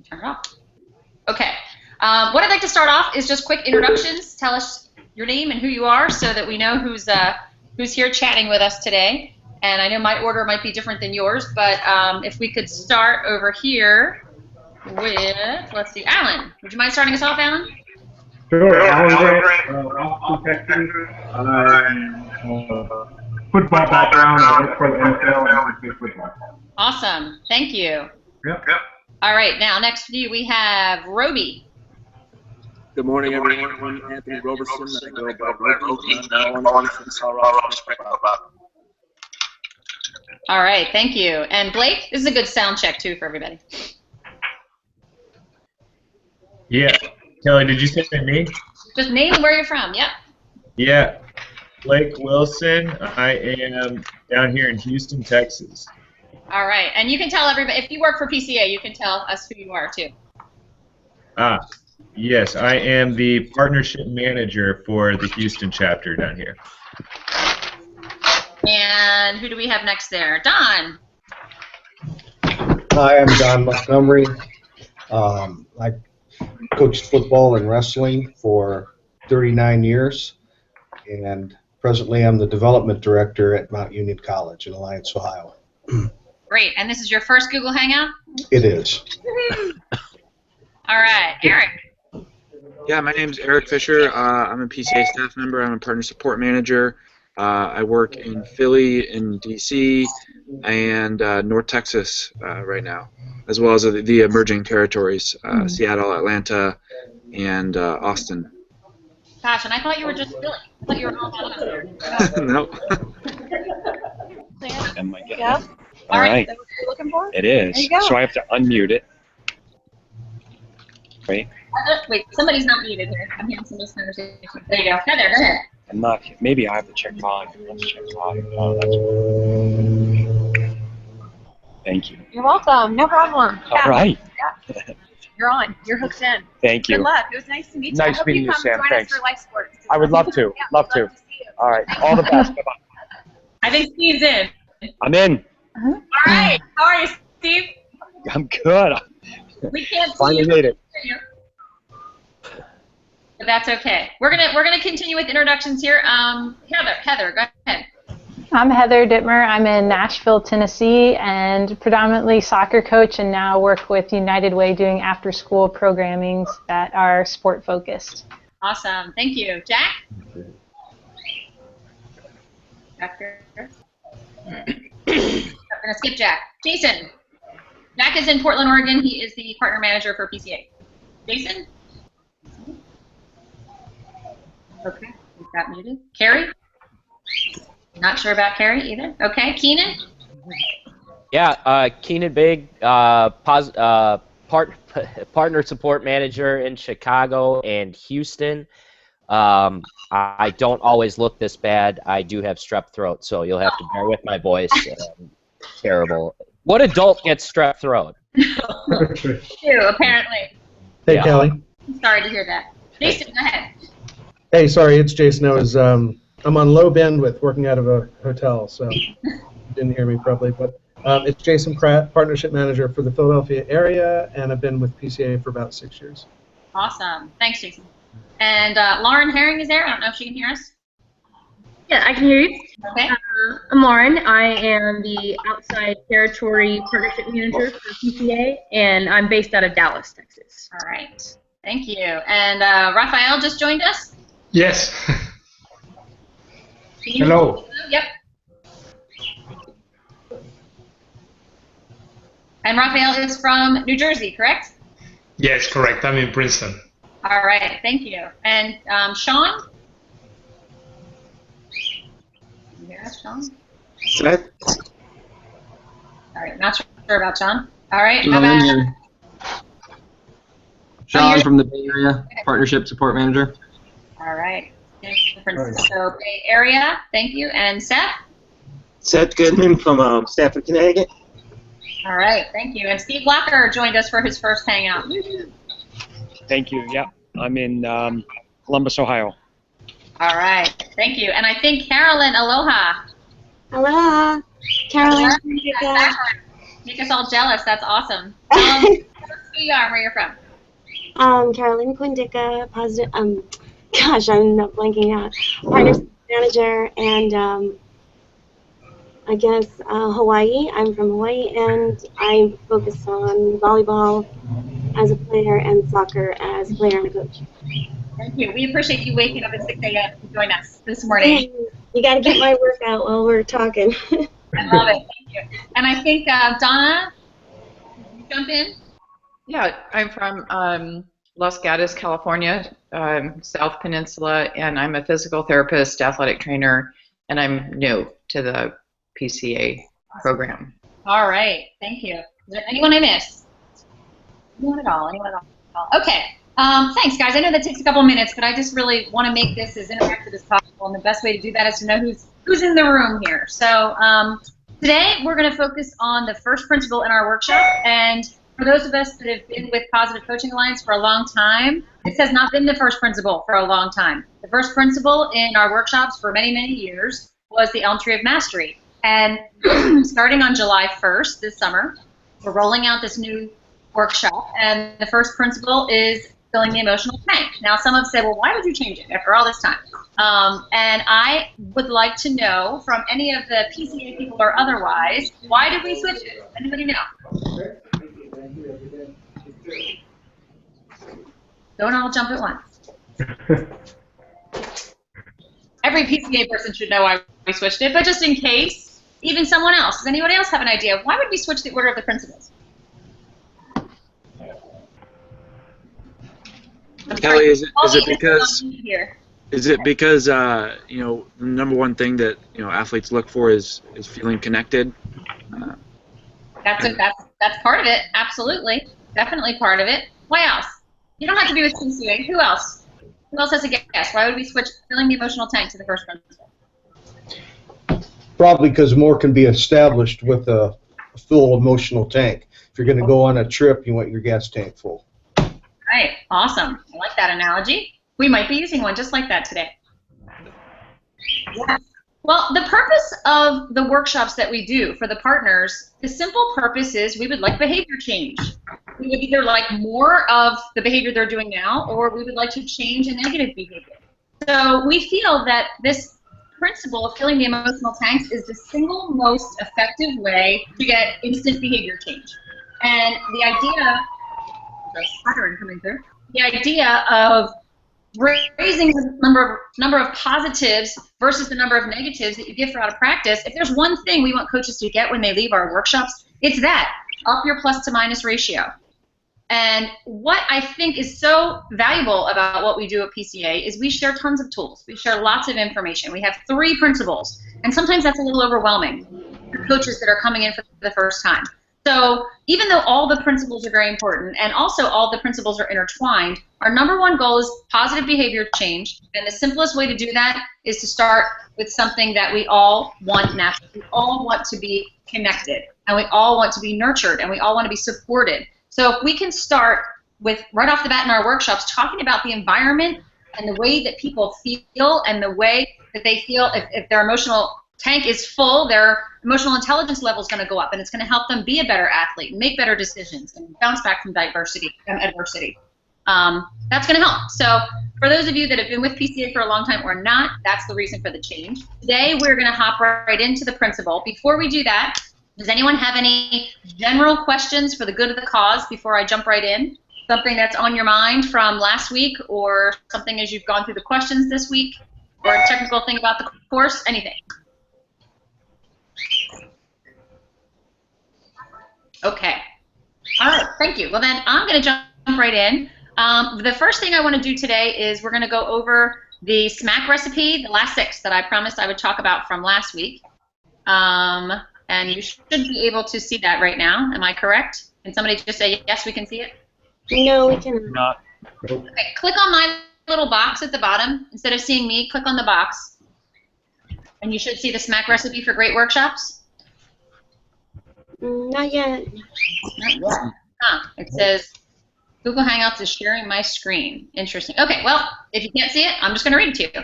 Turn it off. Okay. What I'd like to start off is just quick introductions. Tell us your name and who you are so that we know who's here chatting with us today. And I know my order might be different than yours, but if we could start over here with, let's see, Alan. Would you mind starting us off, Alan? Sure, Alan Grant, Austin, Texas. Football background, I work for the NFL and play football. Awesome. Thank you. Yep. All right, now next to you we have Roby. Good morning, everyone. I'm Anthony Roberson. I go by Roby. I'm calling from Colorado Springs. All right, thank you. And Blake, this is a good sound check too for everybody. Yeah. Kelly, did you say me? Just name and where you're from. Yep. Yeah. Blake Wilson. I am down here in Houston, Texas. All right, and you can tell everybody, if you work for PCA, you can tell us who you are too. Yes, I am the partnership manager for the Houston chapter down here. And who do we have next there? Don. Hi, I'm Don Montgomery. I coached football and wrestling for 39 years, and presently I'm the development director at Mount Union College in Alliance, Ohio. Great, and this is your first Google Hangout? It is. All right, Eric. Yeah, my name's Eric Fisher. I'm a PCA staff member. I'm a partner support manager. I work in Philly, in D.C., and North Texas right now, as well as the emerging territories, Seattle, Atlanta, and Austin. Gosh, and I thought you were just Philly. I thought you were all out there. No. Am I getting Yeah. it? All right. Is that what you're looking for? It is. There you go. So I have to unmute it. Wait. Wait, somebody's not muted here. I'm hearing some conversation. There you go. Heather, go ahead. I'm not. Maybe I have to check volume. Let's check volume. Oh, that's. Thank you. You're welcome. No problem. All right. Yeah. You're on. You're hooked in. Thank you. Good luck. It was nice to meet you. Nice I hope meeting you you, come Sam. join Thanks. us for Life Sports. I would love to. Yeah, Love we'd to. love to see you. All right. All the best. Bye-bye. I think Steve's in. I'm in. All right. How are you, Steve? I'm good. We can't see Finally you. made it. But that's okay. We're gonna continue with introductions here. Heather, go ahead. I'm Heather Dittmer. I'm in Nashville, Tennessee, and predominantly soccer coach, and now work with United Way doing after-school programmings that are sport-focused. Awesome. Thank you. Jack? I'm gonna skip Jack. Jason. Jack is in Portland, Oregon. He is the partner manager for PCA. Jason? Okay, he's got muted. Carrie? Not sure about Carrie either. Okay, Keenan? Yeah, Keenan Big, partner support manager in Chicago and Houston. I don't always look this bad. I do have strep throat, so you'll have to bear with my voice. Terrible. What adult gets strep throat? Two, apparently. Hey, Yeah. Kelly. I'm sorry to hear that. Jason, go ahead. Hey, sorry, it's Jason. I'm on low bandwidth working out of a hotel, so you didn't hear me probably. But it's Jason Pratt, partnership manager for the Philadelphia area, and I've been with PCA for about 6 years. Awesome. Thanks, Jason. And Lauren Herring is there. I don't know if she can hear us. Yeah, I can hear you. Okay. I'm Lauren. I am the outside territory partnership manager for PCA, and I'm based out of Dallas, Texas. All right. Thank you. And Raphael just joined us. Yes. Can you- Hello. Yep. And Raphael is from New Jersey, correct? Yes, correct. I'm in Princeton. All right. Thank you. And Sean? You hear us, Sean? All right. Not sure about Sean. All right. How about Sean from the Bay Area, Partnership Support Manager. All right. San Francisco Bay Area. Thank you. And Seth? Seth Goodman from Stamford, Connecticut. All right. Thank you. And Steve Locker joined us for his first hangout. Thank you. Yeah, I'm in Columbus, Ohio. All right. Thank you. And I think Carolyn, aloha. Aloha. Carolyn. Make us all jealous. That's awesome. who you are and where you're from. Carolyn Quindicka, positive. Gosh, I'm not blanking out. Partnership manager, and I guess Hawaii. I'm from Hawaii, and I focus on volleyball as a player and soccer as a player and a coach. Thank you. We appreciate you waking up at 6 a.m. to join us this morning. You got to get my workout while we're talking. I love it. Thank you. And I think Donna, you jump in. Yeah, I'm from Los Gatos, California, South Peninsula, and I'm a physical therapist, athletic trainer, and I'm new to the PCA program. All right. Thank you. Is there anyone I missed? Anyone at all? Anyone at all? Okay. Thanks, guys. I know that takes a couple minutes, but I just really want to make this as interactive as possible, and the best way to do that is to know who's in the room here. So today we're going to focus on the first principle in our workshop, and for those of us that have been with Positive Coaching Alliance for a long time, this has not been the first principle for a long time. The first principle in our workshops for many, many years was the Elm Tree of Mastery. And starting on July 1st this summer, we're rolling out this new workshop, and the first principle is filling the emotional tank. Now, some have said, well, why would you change it after all this time? And I would like to know from any of the PCA people or otherwise, why did we switch it? Anybody know? Don't all jump at once. Every PCA person should know why we switched it, but just in case, even someone else. Does anybody else have an idea? Why would we switch the order of the principles? Kelly, is it because you know, the number one thing that athletes look for is feeling connected? That's part of it. Absolutely, definitely part of it. Why else? You don't have to be with PCA. Who else? Who else has a guess? Why would we switch filling the emotional tank to the first principle? Probably because more can be established with a full emotional tank. If you're going to go on a trip, you want your gas tank full. Right. Awesome. I like that analogy. We might be using one just like that today. Yes. Well, the purpose of the workshops that we do for the partners, the simple purpose is we would like behavior change. We would either like more of the behavior they're doing now, or we would like to change a negative behavior. So we feel that this principle of filling the emotional tanks is the single most effective way to get instant behavior change. And the idea, the idea of raising the number of positives versus the number of negatives that you give throughout a practice, if there's one thing we want coaches to get when they leave our workshops, it's that, up your plus to minus ratio. And what I think is so valuable about what we do at PCA is we share tons of tools. We share lots of information. We have 3 principles, and sometimes that's a little overwhelming for coaches that are coming in for the first time. So even though all the principles are very important, and also all the principles are intertwined, our number one goal is positive behavior change, and the simplest way to do that is to start with something that we all want naturally. We all want to be connected, and we all want to be nurtured, and we all want to be supported. So if we can start with, right off the bat in our workshops, talking about the environment and the way that people feel and the way that they feel if their emotional tank is full, their emotional intelligence level is going to go up, and it's going to help them be a better athlete, make better decisions, and bounce back from adversity. That's going to help. So for those of you that have been with PCA for a long time or not, that's the reason for the change. Today we're going to hop right into the principle. Before we do that, does anyone have any general questions for the good of the cause before I jump right in? Something that's on your mind from last week, or something as you've gone through the questions this week, or a technical thing about the course, anything? Okay. All right, thank you. Well, then I'm going to jump right in. The first thing I want to do today is we're going to go over the SMAC recipe, the last 6 that I promised I would talk about from last week. And you should be able to see that right now. Am I correct? Can somebody just say, yes, we can see it? No, we cannot. Okay, click on my little box at the bottom. Instead of seeing me, click on the box. And you should see the SMAC recipe for great workshops. Not yet. Not yet. It says, Google Hangouts is sharing my screen. Interesting. Okay, well, if you can't see it, I'm just going to read it to you.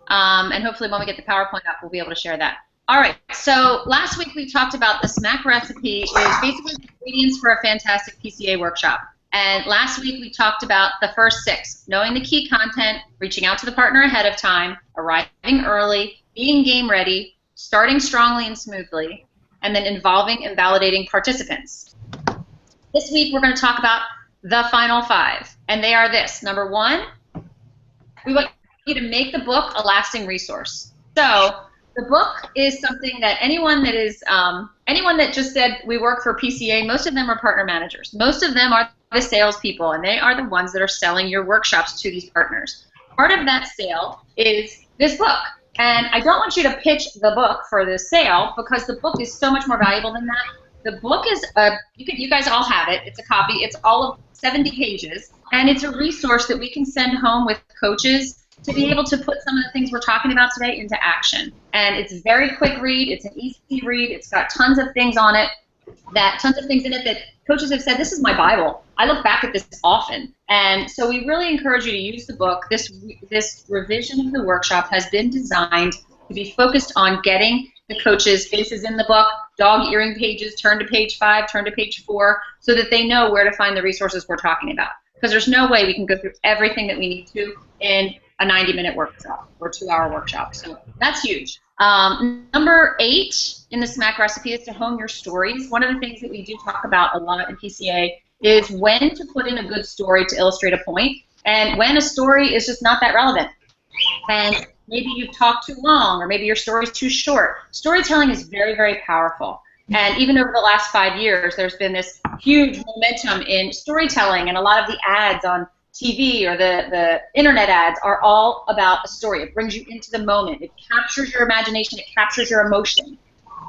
And hopefully when we get the PowerPoint up, we'll be able to share that. All right, so last week we talked about the SMAC recipe is basically ingredients for a fantastic PCA workshop. And last week we talked about the first 6, knowing the key content, reaching out to the partner ahead of time, arriving early, being game ready, starting strongly and smoothly, and then involving and validating participants. This week we're going to talk about the final 5, and they are this. Number 1, we want you to make the book a lasting resource. So the book is something that anyone that just said we work for PCA, most of them are partner managers. Most of them are the salespeople, and they are the ones that are selling your workshops to these partners. Part of that sale is this book. And I don't want you to pitch the book for this sale, because the book is so much more valuable than that. The book is you guys all have it. It's a copy. It's all of 70 pages, and it's a resource that we can send home with coaches to be able to put some of the things we're talking about today into action. And it's a very quick read. It's an easy read. It's got tons of things on it, tons of things in it that coaches have said, this is my Bible. I look back at this often. And so we really encourage you to use the book. This revision of the workshop has been designed to be focused on getting the coaches' faces in the book, dog earring pages, turn to page 5, turn to page 4, so that they know where to find the resources we're talking about. Because there's no way we can go through everything that we need to in a 90-minute workshop or 2-hour workshop. So that's huge. Number 8 in the SMAC recipe is to hone your stories. One of the things that we do talk about a lot in PCA is when to put in a good story to illustrate a point, and when a story is just not that relevant. And maybe you've talked too long, or maybe your story's too short. Storytelling is very, very powerful. And even over the last 5 years, there's been this huge momentum in storytelling, and a lot of the ads on TV or the internet ads are all about a story. It brings you into the moment. It captures your imagination. It captures your emotion.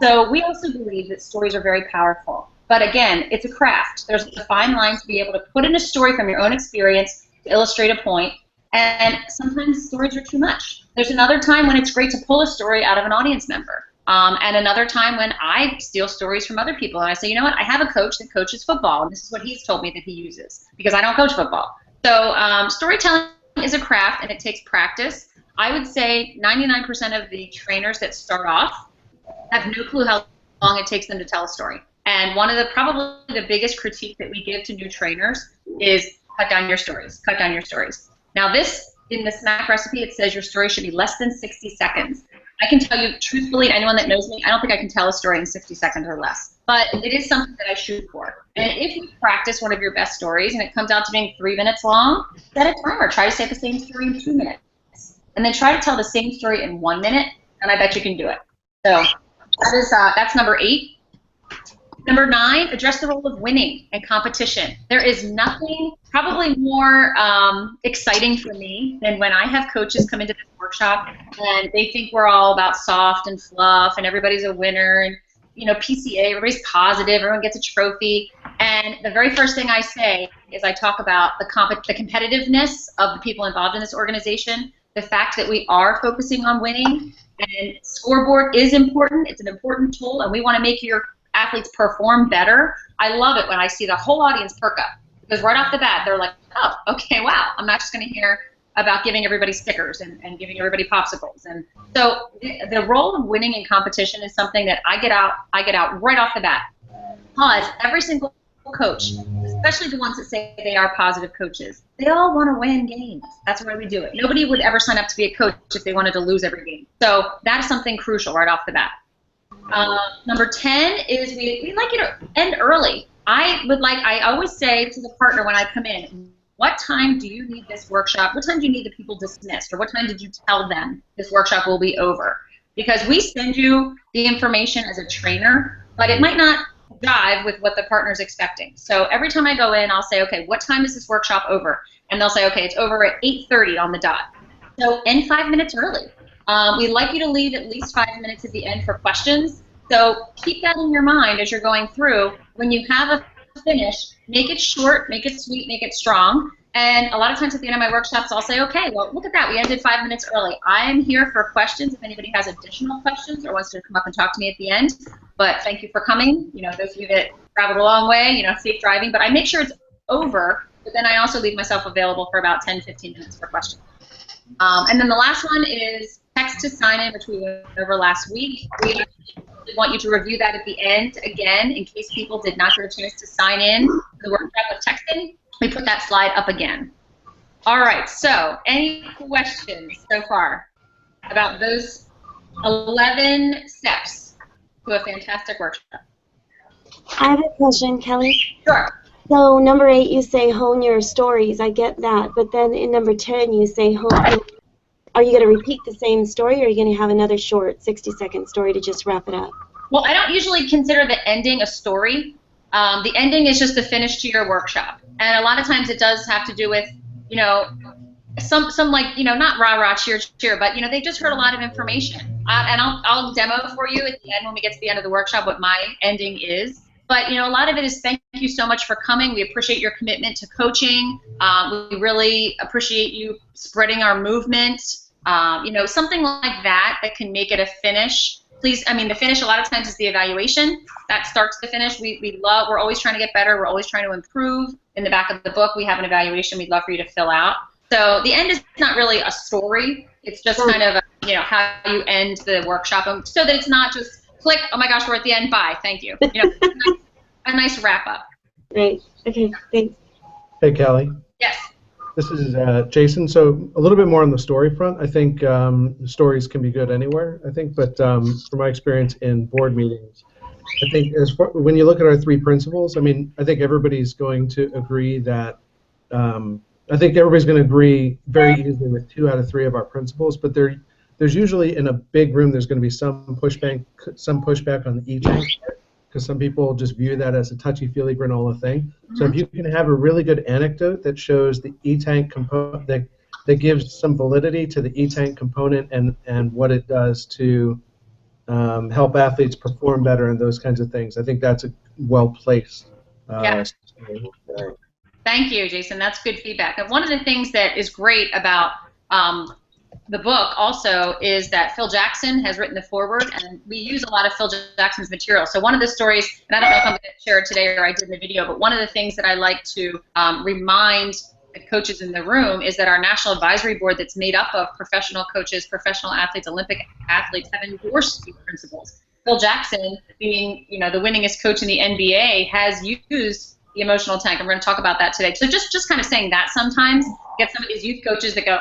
So we also believe that stories are very powerful. But again, it's a craft. There's a fine line to be able to put in a story from your own experience to illustrate a point. And sometimes stories are too much. There's another time when it's great to pull a story out of an audience member. And another time when I steal stories from other people. And I say, you know what, I have a coach that coaches football, and this is what he's told me that he uses, because I don't coach football. So storytelling is a craft, and it takes practice. I would say 99% of the trainers that start off have no clue how long it takes them to tell a story. And one of the probably the biggest critique that we give to new trainers is cut down your stories, cut down your stories. Now this, in the SMAC recipe, it says your story should be less than 60 seconds. I can tell you truthfully, anyone that knows me, I don't think I can tell a story in 60 seconds or less. But it is something that I shoot for. And if you practice one of your best stories and it comes out to being 3 minutes long, set a timer. Try to say the same story in 2 minutes. And then try to tell the same story in 1 minute, and I bet you can do it. So that's number 8. Number 9, address the role of winning and competition. There is nothing probably more exciting for me than when I have coaches come into this workshop and they think we're all about soft and fluff and everybody's a winner and, you know, PCA, everybody's positive, everyone gets a trophy. And the very first thing I say is I talk about the competitiveness of the people involved in this organization, the fact that we are focusing on winning, and scoreboard is important. It's an important tool, and we want to make your athletes perform better. I love it when I see the whole audience perk up, because right off the bat they're like, oh, okay, wow, I'm not just going to hear about giving everybody stickers and giving everybody popsicles. And so the role of winning in competition is something that I get out right off the bat, because every single coach, especially the ones that say they are positive coaches, they all want to win games. That's why we do it. Nobody would ever sign up to be a coach if they wanted to lose every game. So that is something crucial right off the bat. Number 10 is we like you to end early. I always say to the partner when I come in, what time do you need this workshop? What time do you need the people dismissed? Or what time did you tell them this workshop will be over? Because we send you the information as a trainer, but it might not jive with what the partner's expecting. So every time I go in, I'll say, okay, what time is this workshop over? And they'll say, okay, it's over at 8:30 on the dot. So end 5 minutes early. We'd like you to leave at least 5 minutes at the end for questions. So keep that in your mind as you're going through. When you have a finish, make it short, make it sweet, make it strong. And a lot of times at the end of my workshops, I'll say, okay, well, look at that. We ended 5 minutes early. I'm here for questions if anybody has additional questions or wants to come up and talk to me at the end. But thank you for coming. You know, those of you that traveled a long way, you know, safe driving. But I make sure it's over, but then I also leave myself available for about 10, 15 minutes for questions. And then the last one is text to sign in, which we went over last week. We want you to review that at the end again in case people did not get a chance to sign in to the workshop with texting. that slide up again. All right, so any questions so far about those 11 steps to a fantastic workshop? I have a question, Kelly. Sure. So number 8, you say hone your stories. I get that, but then in number 10, you say hone. Are you going to repeat the same story, or are you going to have another short 60-second story to just wrap it up? Well, I don't usually consider the ending a story. The ending is just the finish to your workshop, and a lot of times it does have to do with, you know, some like, you know, not rah-rah, cheer, but, you know, they just heard a lot of information. And I'll demo for you at the end when we get to the end of the workshop what my ending is. But, you know, a lot of it is thank you so much for coming. We appreciate your commitment to coaching. We really appreciate you spreading our movement. You know, something like that can make it a finish. Please, I mean, the finish a lot of times is the evaluation. That starts the finish. We're always trying to get better. We're always trying to improve. In the back of the book, we have an evaluation we'd love for you to fill out. So the end is not really a story. It's just kind of, you know, how you end the workshop, so that it's not just click, oh my gosh, we're at the end, bye, thank you. You know, a nice wrap up. Right. Okay, thanks. Hey, Kelly. Yes. This is Jason. So a little bit more on the story front. I think stories can be good anywhere, I think, but from my experience in board meetings, I think when you look at our 3 principles, I mean, I think everybody's going to agree that I think everybody's going to agree very easily with 2 out of 3 of our principles, but there's usually in a big room there's going to be some pushback on the e-tank, because some people just view that as a touchy-feely granola thing. Mm-hmm. So if you can have a really good anecdote that shows the e-tank component, that gives some validity to the e-tank component and what it does to help athletes perform better and those kinds of things, I think that's a well-placed Thank you, Jason. That's good feedback. And one of the things that is great about the book also is that Phil Jackson has written the foreword, and we use a lot of Phil Jackson's material. So one of the stories, and I don't know if I'm going to share it today or I did in the video, but one of the things that I like to remind the coaches in the room is that our National Advisory Board, that's made up of professional coaches, professional athletes, Olympic athletes, have endorsed these principles. Phil Jackson, being, you know, the winningest coach in the NBA, has used the emotional tank. And we're going to talk about that today. So just kind of saying that sometimes, get some of these youth coaches that go,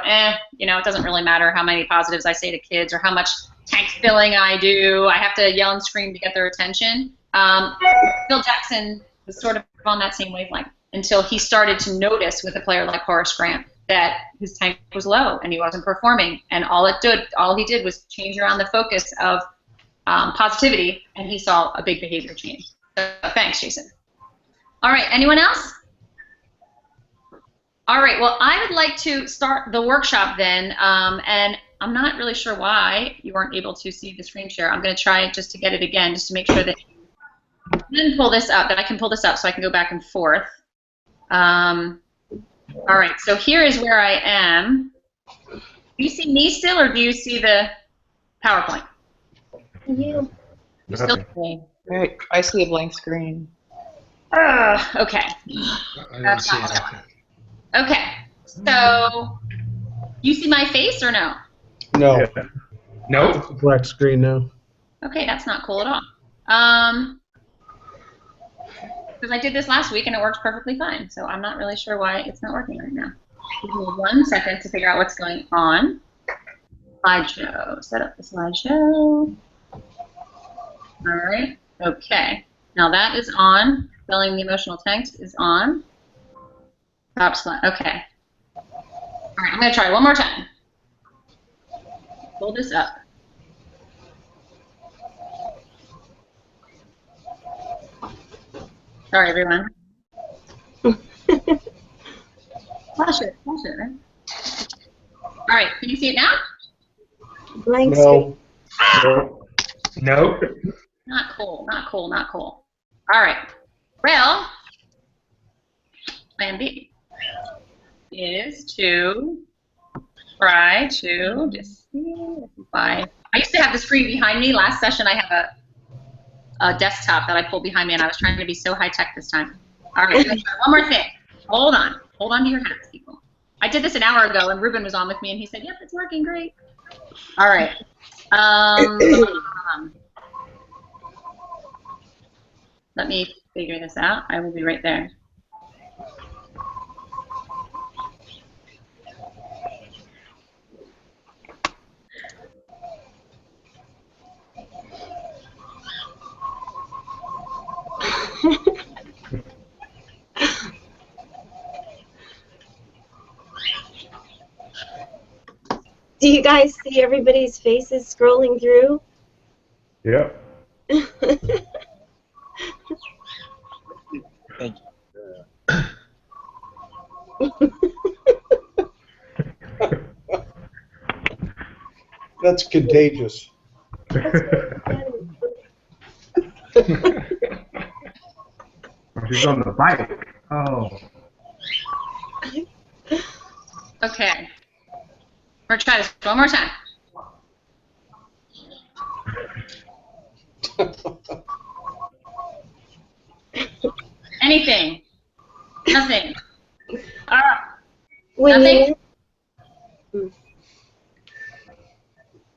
you know, it doesn't really matter how many positives I say to kids or how much tank filling I do. I have to yell and scream to get their attention. Phil Jackson was sort of on that same wavelength until he started to notice with a player like Horace Grant that his tank was low and he wasn't performing. And all he did was change around the focus of positivity, and he saw a big behavior change. So thanks, Jason. All right, anyone else? All right, well, I would like to start the workshop then, and I'm not really sure why you weren't able to see the screen share. I'm going to try just to get it again, just to make sure that you can pull this up, that I can pull this up so I can go back and forth. All right, so here is where I am. Do you see me still, or do you see the PowerPoint? You. Still? Right, I see a blank screen. Okay. That's not it. Okay, so you see my face or no? No. No. Black screen, no. Okay, that's not cool at all. Because I did this last week and it worked perfectly fine, so I'm not really sure why it's not working right now. Give me 1 second to figure out what's going on. Slideshow. Set up the slideshow. All right. Okay. Now that is on. Filling the emotional tanks is on. Top slide. Okay. All right. I'm going to try one more time. Pull this up. Sorry, everyone. Flash it, right? All right. Can you see it now? Blank screen. No. Not cool, not cool, not cool. All right. Well, plan B is to try to just see if I used to have the screen behind me. Last session I have a desktop that I pulled behind me, and I was trying to be so high tech this time. All right, one more thing. Hold on to your hats, people. I did this an hour ago, and Ruben was on with me, and he said, "Yep, it's working great." All right. Let me figure this out. I will be right there. Do you guys see everybody's faces scrolling through? Yep. Thank That's contagious. She's on the bike. Oh. Okay. We're going to try this one more time. Anything? Nothing. Nothing?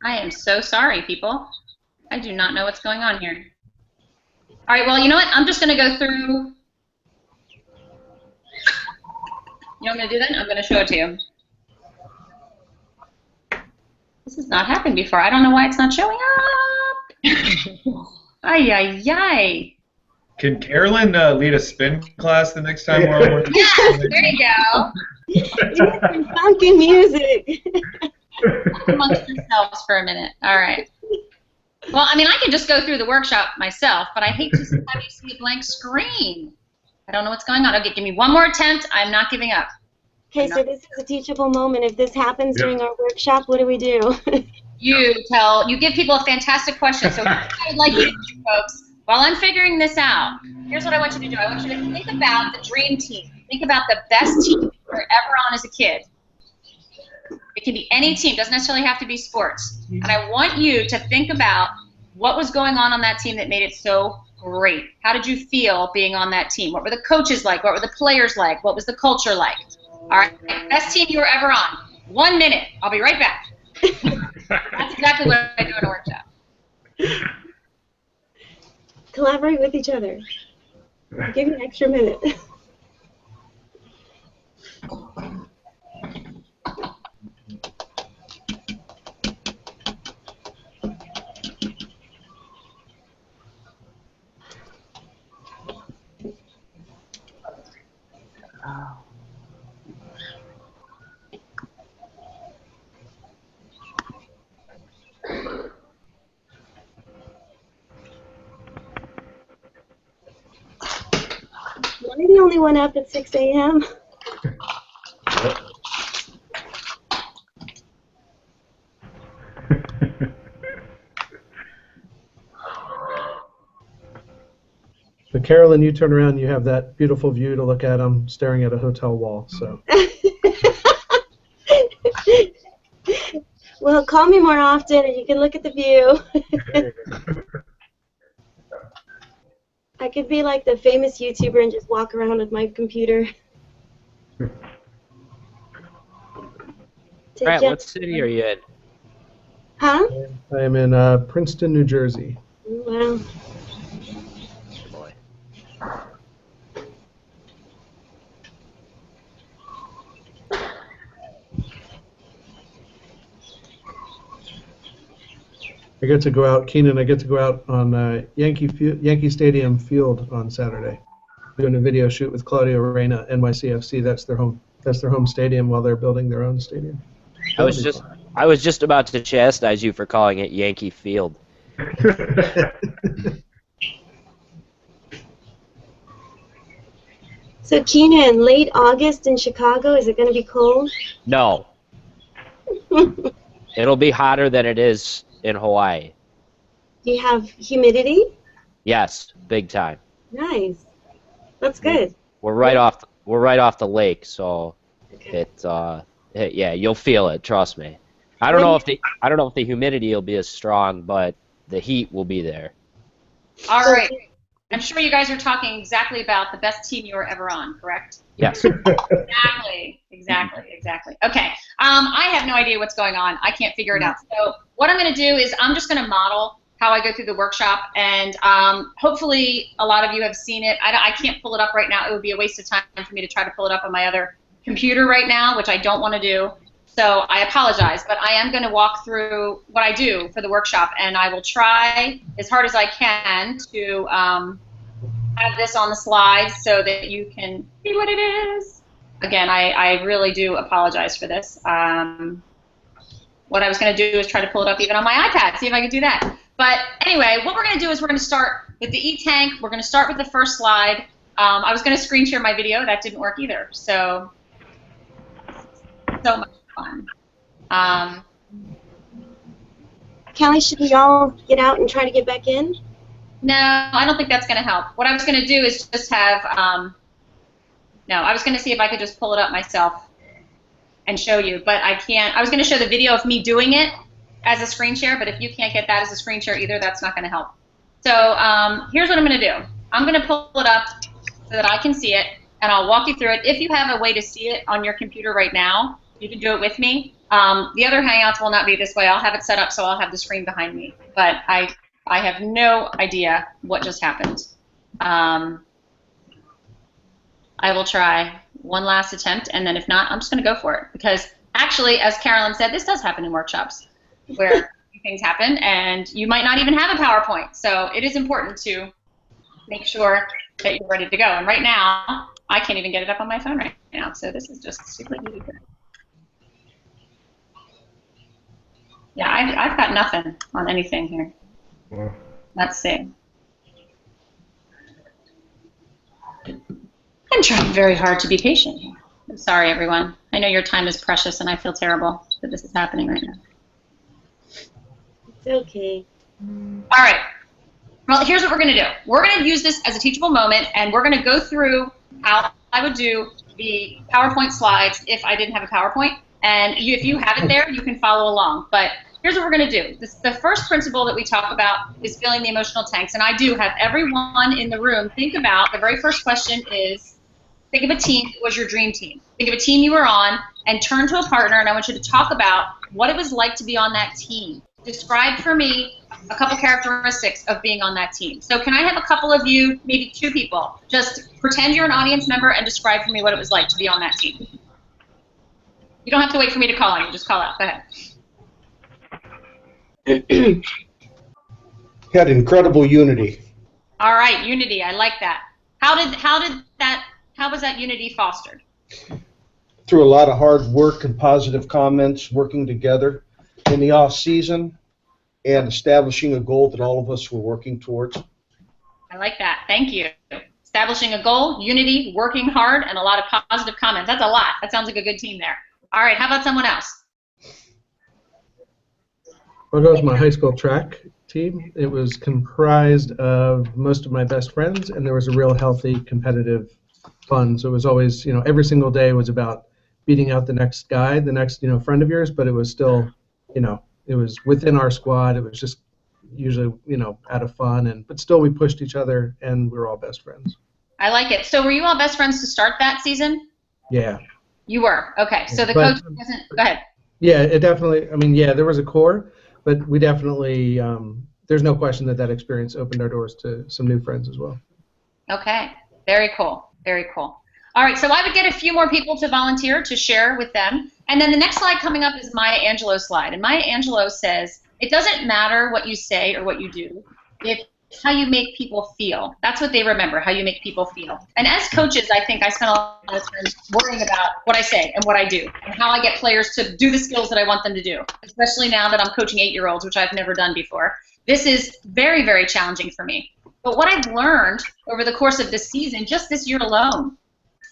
I am so sorry, people. I do not know what's going on here. All right, well, you know what? I'm just going to go through. You know what I'm going to do then? I'm going to show it to you. This has not happened before. I don't know why it's not showing up. Ay, ay, ay. Can Carolyn lead a spin class the next time we're on? Yes, there you go. Some funky music. Amongst yourselves for a minute. All right. Well, I mean, I can just go through the workshop myself, but I hate to have you see a blank screen. I don't know what's going on. Okay, give me one more attempt. I'm not giving up. Okay, so this is a teachable moment. If this happens during our workshop, what do we do? You give people a fantastic question. So here's what I would like you to do, folks. While I'm figuring this out, here's what I want you to do. I want you to think about the dream team. Think about the best team you were ever on as a kid. It can be any team. It doesn't necessarily have to be sports. And I want you to think about what was going on that team that made it so great. How did you feel being on that team? What were the coaches like? What were the players like? What was the culture like? All right, best team you were ever on. 1 minute. I'll be right back. That's exactly what I do in a workshop. Collaborate with each other. I'll give you an extra minute. Am I the only one up at 6 a.m.? So Carolyn, you turn around, you have that beautiful view to look at. I'm staring at a hotel wall. So. Well, call me more often and you can look at the view. I could be like the famous YouTuber and just walk around with my computer. All right, what city are you in? Huh? I am in Princeton, New Jersey. Wow. I get to go out, Keenan. I get to go out on Yankee Stadium field on Saturday, doing a video shoot with Claudio Reyna, NYCFC. That's their home stadium while they're building their own stadium. I was just about to chastise you for calling it Yankee Field. So Keenan, late August in Chicago, is it going to be cold? No. It'll be hotter than it is in Hawaii. Do you have humidity? Yes, big time. Nice. That's good. We're right off the lake, so yeah, you'll feel it, trust me. I don't know if the humidity will be as strong, but the heat will be there. All right. I'm sure you guys are talking exactly about the best team you were ever on, correct? Yes. Exactly. Okay. I have no idea what's going on. I can't figure it out. So what I'm going to do is I'm just going to model how I go through the workshop, and hopefully a lot of you have seen it. I can't pull it up right now. It would be a waste of time for me to try to pull it up on my other computer right now, which I don't want to do. So I apologize, but I am going to walk through what I do for the workshop, and I will try as hard as I can to have this on the slides so that you can see what it is. Again, I really do apologize for this. Let what I was going to do is try to pull it up even on my iPad, see if I could do that. But anyway, what we're going to do is we're going to start with the E-Tank. We're going to start with the first slide. I was going to screen share my video. That didn't work either. So much fun. Callie, should we all get out and try to get back in? No, I don't think that's going to help. What I was going to do is just have, no, I was going to see if I could just pull it up myself and show you, but I can't. I was going to show the video of me doing it as a screen share, but if you can't get that as a screen share either, that's not going to help. So here's what I'm going to do. I'm going to pull it up so that I can see it, and I'll walk you through it. If you have a way to see it on your computer right now, you can do it with me. The other Hangouts will not be this way. I'll have it set up so I'll have the screen behind me, but I have no idea what just happened. I will try one last attempt, and then if not, I'm just going to go for it. Because actually, as Carolyn said, this does happen in workshops where things happen, and you might not even have a PowerPoint. So it is important to make sure that you're ready to go. And right now, I can't even get it up on my phone right now. So this is just super easy. Yeah, I've got nothing on anything here. Yeah. Let's see. I'm trying very hard to be patient here. I'm sorry, everyone. I know your time is precious, and I feel terrible that this is happening right now. It's okay. All right. Well, here's what we're going to do. We're going to use this as a teachable moment, and we're going to go through how I would do the PowerPoint slides if I didn't have a PowerPoint. And if you have it there, you can follow along. But here's what we're going to do. The first principle that we talk about is filling the emotional tanks. And I do have everyone in the room think about, the very first question is, think of a team that was your dream team. Think of a team you were on and turn to a partner, and I want you to talk about what it was like to be on that team. Describe for me a couple characteristics of being on that team. So can I have a couple of you, maybe 2 people, just pretend you're an audience member and describe for me what it was like to be on that team. You don't have to wait for me to call on you. Just call out. Go ahead. Had incredible unity. All right, unity. I like that. How was that unity fostered? Through a lot of hard work and positive comments, working together in the off season, and establishing a goal that all of us were working towards. I like that. Thank you. Establishing a goal, unity, working hard, and a lot of positive comments. That's a lot. That sounds like a good team there. All right, how about someone else? Well, that was my high school track team. It was comprised of most of my best friends, and there was a real healthy, competitive fun. So it was always, every single day was about beating out the next guy, the next, friend of yours, but it was still, it was within our squad. It was just usually, out of fun, but still we pushed each other, and we were all best friends. I like it. So were you all best friends to start that season? Yeah. You were. Okay. So the coach doesn't. Go ahead. Yeah, it definitely. I mean, yeah, there was a core, but we definitely. There's no question that experience opened our doors to some new friends as well. Okay. Very cool. Very cool. All right. So I would get a few more people to volunteer to share with them, and then the next slide coming up is Maya Angelou's slide, and Maya Angelou says it doesn't matter what you say or what you do. It's how you make people feel. That's what they remember, how you make people feel. And as coaches, I think I spend a lot of time worrying about what I say and what I do and how I get players to do the skills that I want them to do, especially now that I'm coaching 8-year-olds, which I've never done before. This is very, very challenging for me. But what I've learned over the course of this season, just this year alone,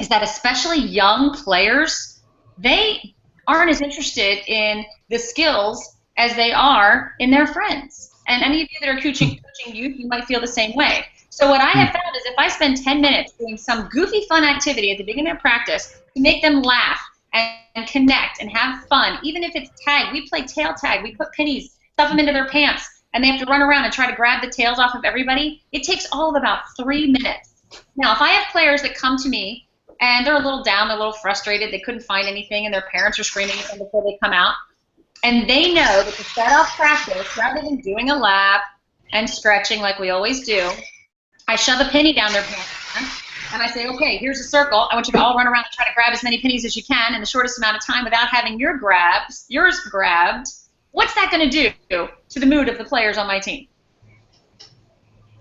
is that especially young players, they aren't as interested in the skills as they are in their friends. And any of you that are coaching youth, you might feel the same way. So what I have found is if I spend 10 minutes doing some goofy fun activity at the beginning of practice to make them laugh and connect and have fun, even if it's tag, we play tail tag, we put pennies, stuff them into their pants, and they have to run around and try to grab the tails off of everybody, it takes all of about 3 minutes. Now, if I have players that come to me and they're a little down, they're a little frustrated, they couldn't find anything, and their parents are screaming at them before they come out, and they know that to start off practice, rather than doing a lap and stretching like we always do, I shove a penny down their pants and I say, okay, here's a circle. I want you to all run around and try to grab as many pennies as you can in the shortest amount of time without having yours grabbed. What's that going to do to the mood of the players on my team?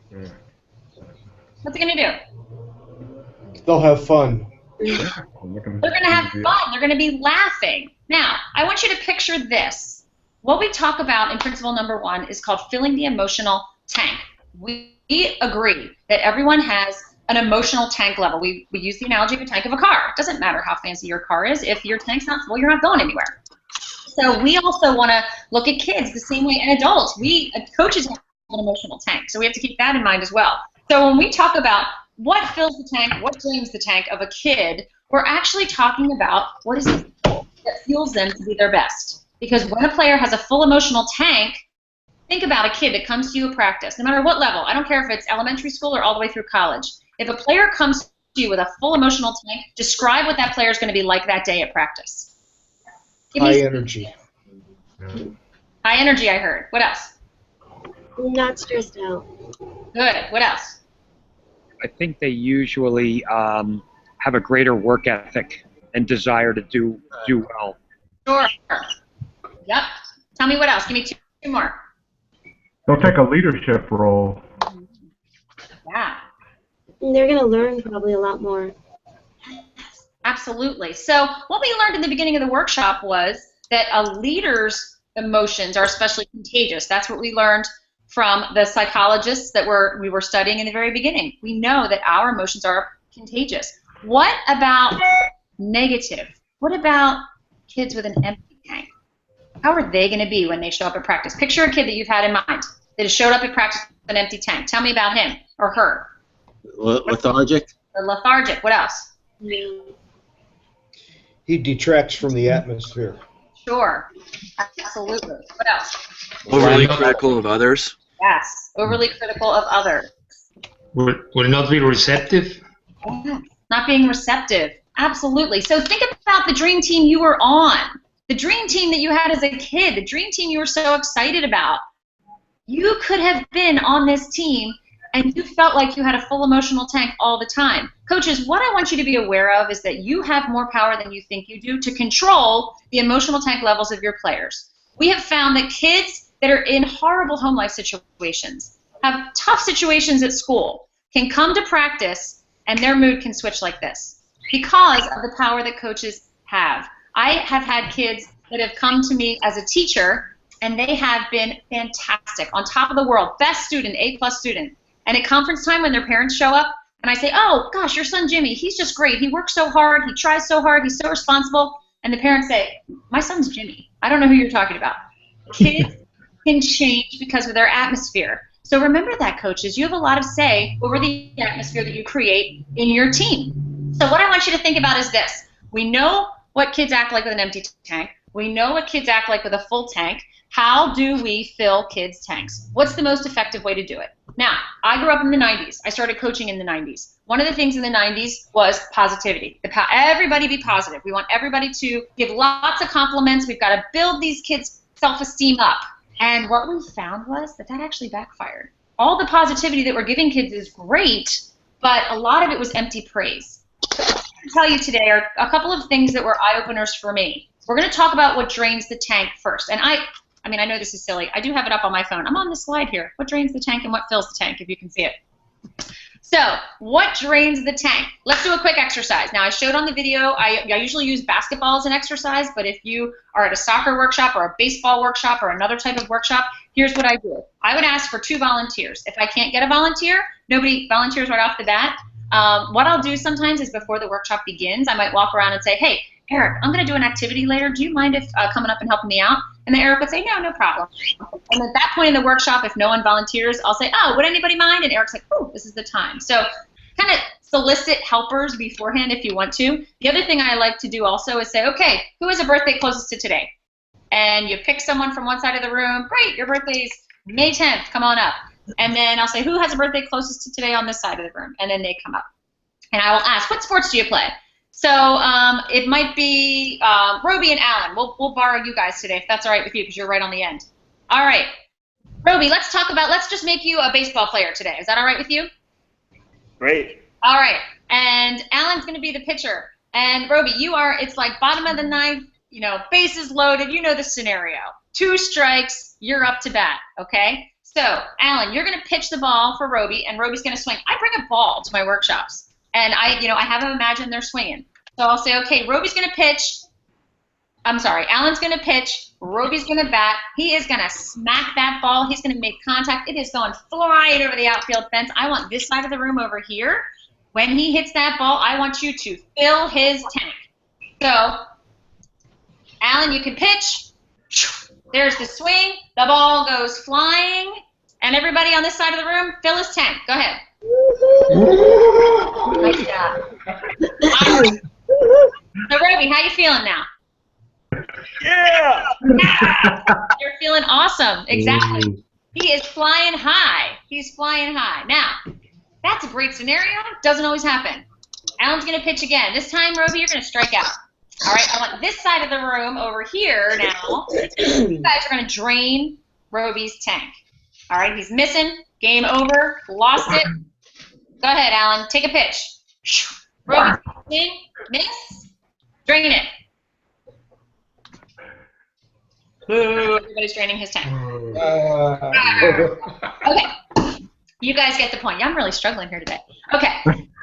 What's it going to do? They'll have fun. They're going to have fun. They're going to be laughing. Now, I want you to picture this. what we talk about in principle number 1 is called filling the emotional tank. We agree that everyone has an emotional tank level. We use the analogy of a tank of a car. It doesn't matter how fancy your car is. If your tank's not full, you're not going anywhere. So we also want to look at kids the same way, and adults. Coaches have an emotional tank, so we have to keep that in mind as well. So when we talk about what fills the tank, what drains the tank of a kid, we're actually talking about what is it that fuels them to be their best. Because when a player has a full emotional tank, think about a kid that comes to you at practice, no matter what level. I don't care if it's elementary school or all the way through college. If a player comes to you with a full emotional tank, describe what that player is going to be like that day at practice. High energy. High energy, I heard. What else? Not stressed out. Good. What else? I think they usually have a greater work ethic and desire to do well. Sure. Yep. Tell me what else. Give me two more. They'll take a leadership role. Yeah. They're going to learn probably a lot more. Absolutely. So what we learned in the beginning of the workshop was that a leader's emotions are especially contagious. That's what we learned from the psychologists that we were studying in the very beginning. We know that our emotions are contagious. What about negative? What about kids with an empty tank? How are they going to be when they show up at practice? Picture a kid that you've had in mind that has showed up at practice with an empty tank. Tell me about him or her. Lethargic. Or lethargic. What else? He detracts from the atmosphere. Sure. Absolutely. What else? Overly critical of others. Yes. Overly critical of others. Will not be receptive. Yeah. Not being receptive. Absolutely. So think about the dream team you were on. The dream team that you had as a kid. The dream team you were so excited about. You could have been on this team and you felt like you had a full emotional tank all the time. Coaches, what I want you to be aware of is that you have more power than you think you do to control the emotional tank levels of your players. We have found that kids that are in horrible home life situations, have tough situations at school, can come to practice and their mood can switch like this because of the power that coaches have. I have had kids that have come to me as a teacher and they have been fantastic, on top of the world, best student, A+ student. And at conference time when their parents show up, and I say, oh, gosh, your son Jimmy, he's just great. He works so hard. He tries so hard. He's so responsible. And the parents say, my son's Jimmy. I don't know who you're talking about. Kids can change because of their atmosphere. So remember that, coaches. You have a lot of say over the atmosphere that you create in your team. So what I want you to think about is this. We know what kids act like with an empty tank. We know what kids act like with a full tank. How do we fill kids' tanks? What's the most effective way to do it? Now, I grew up in the 90s. I started coaching in the 90s. One of the things in the 90s was positivity. Everybody be positive. We want everybody to give lots of compliments. We've got to build these kids' self-esteem up. And what we found was that actually backfired. All the positivity that we're giving kids is great, but a lot of it was empty praise. So what I'm going to tell you today are a couple of things that were eye-openers for me. We're going to talk about what drains the tank first. And I know this is silly. I do have it up on my phone. I'm on the slide here. What drains the tank and what fills the tank, if you can see it. So, what drains the tank? Let's do a quick exercise. Now, I showed on the video, I usually use basketball as an exercise, but if you are at a soccer workshop or a baseball workshop or another type of workshop, here's what I do. I would ask for 2 volunteers. If I can't get a volunteer, nobody volunteers right off the bat. What I'll do sometimes is before the workshop begins, I might walk around and say, hey, Eric, I'm going to do an activity later. Do you mind if coming up and helping me out? And then Eric would say, no problem. And at that point in the workshop, if no one volunteers, I'll say, oh, would anybody mind? And Eric's like, oh, this is the time. So kind of solicit helpers beforehand if you want to. The other thing I like to do also is say, okay, who has a birthday closest to today? And you pick someone from one side of the room. Great, your birthday's May 10th. Come on up. And then I'll say, who has a birthday closest to today on this side of the room? And then they come up. And I will ask, what sports do you play? So it might be Roby and Alan. We'll borrow you guys today, if that's all right with you, because you're right on the end. All right. Roby, let's just make you a baseball player today. Is that all right with you? Great. All right. And Alan's going to be the pitcher. And Roby, it's like bottom of the ninth, bases loaded. You know the scenario. 2 strikes, you're up to bat, okay? So, Alan, you're going to pitch the ball for Roby, and Roby's going to swing. I bring a ball to my workshops. And I have them imagine they're swinging. So I'll say, okay, Roby's going to pitch. I'm sorry, Alan's going to pitch, Roby's going to bat, he is going to smack that ball, he's going to make contact, it is going flying over the outfield fence. I want this side of the room over here. When he hits that ball, I want you to fill his tank. So, Alan, you can pitch, there's the swing, the ball goes flying, and everybody on this side of the room, fill his tank. Go ahead. Nice job. So, Roby, how you feeling now? Yeah! You're feeling awesome. Exactly. He is flying high. He's flying high. Now, that's a great scenario. Doesn't always happen. Alan's going to pitch again. This time, Roby, you're going to strike out. All right, I want this side of the room over here now. You guys are going to drain Roby's tank. All right, he's missing. Game over. Lost it. Go ahead, Alan. Take a pitch. Roby, swing, miss, drain it. Boo, everybody's draining his tank. Okay, you guys get the point. Yeah, I'm really struggling here today. Okay,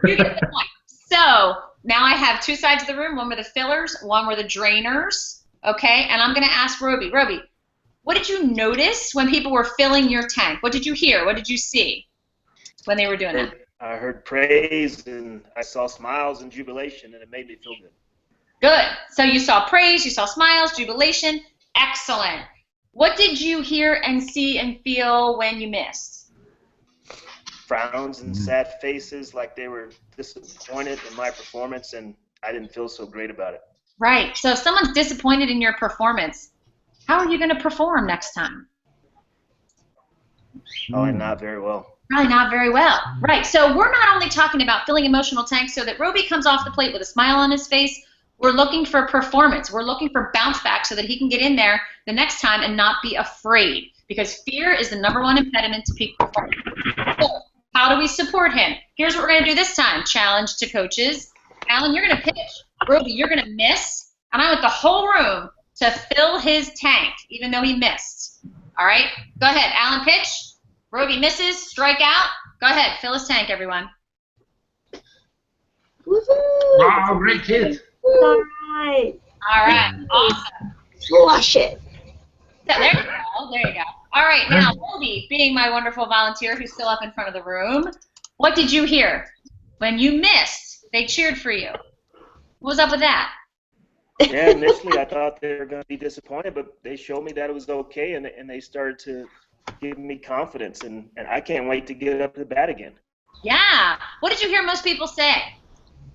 you get the point. So now I have two sides of the room. One were the fillers, one were the drainers. Okay, and I'm going to ask Roby. Roby, what did you notice when people were filling your tank? What did you hear? What did you see when they were doing that? I heard praise, and I saw smiles and jubilation, and it made me feel good. Good. So you saw praise, you saw smiles, jubilation. Excellent. What did you hear and see and feel when you missed? Frowns and sad faces, like they were disappointed in my performance, and I didn't feel so great about it. Right. So if someone's disappointed in your performance, how are you going to perform next time? Probably not very well. Probably not very well. Right. So we're not only talking about filling emotional tanks so that Roby comes off the plate with a smile on his face. We're looking for performance. We're looking for bounce back so that he can get in there the next time and not be afraid, because fear is the #1 impediment to peak performance. So how do we support him? Here's what we're going to do this time. Challenge to coaches. Alan, you're going to pitch. Roby, you're going to miss. And I want the whole room to fill his tank, even though he missed. All right? Go ahead. Alan, pitch. Roby misses. Strike out. Go ahead. Fill his tank, everyone. Wow, great kid. All right. All right. Awesome. Flush it. So, there you go. There you go. All right. Now, Roby, being my wonderful volunteer who's still up in front of the room, what did you hear? When you missed, they cheered for you. What was up with that? Yeah, initially I thought they were going to be disappointed, but they showed me that it was okay, and they started to give me confidence, and I can't wait to get up to the bat again. Yeah. What did you hear most people say?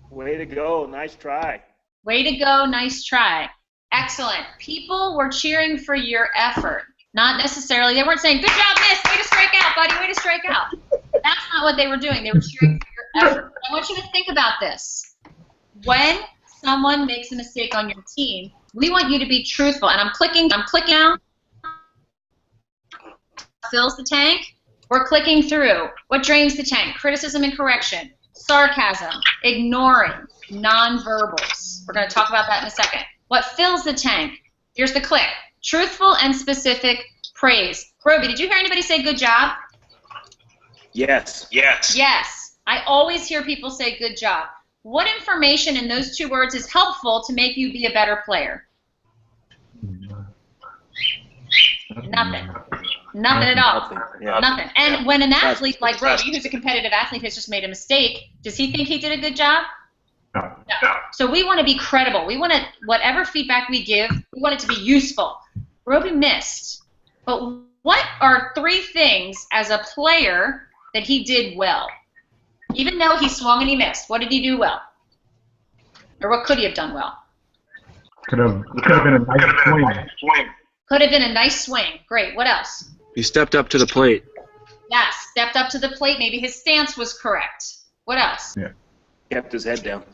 Way to go. Nice try. Way to go. Nice try. Excellent. People were cheering for your effort. Not necessarily. They weren't saying, good job, miss. Way to strike out, buddy. Way to strike out. That's not what they were doing. They were cheering for your effort. I want you to think about this. When someone makes a mistake on your team, we want you to be truthful. And I'm clicking down. Fills the tank. We're clicking through. What drains the tank? Criticism and correction. Sarcasm. Ignoring. Nonverbals. We're going to talk about that in a second. What fills the tank? Here's the click. Truthful and specific praise. Roby, did you hear anybody say good job? Yes. Yes. Yes. I always hear people say good job. What information in those two words is helpful to make you be a better player? Nothing. Nothing at all. Yeah. Nothing. And when an athlete like Roby, who's a competitive athlete, has just made a mistake, does he think he did a good job? No. No. So we want to be credible. We want to, whatever feedback we give, we want it to be useful. Roby missed. But what are 3 things as a player that he did well? Even though he swung and he missed, what did he do well? Or what could he have done well? Could have been a nice swing. Could have been a nice swing. Great. What else? He stepped up to the plate. Yes, stepped up to the plate. Maybe his stance was correct. What else? Yeah. Kept his head down.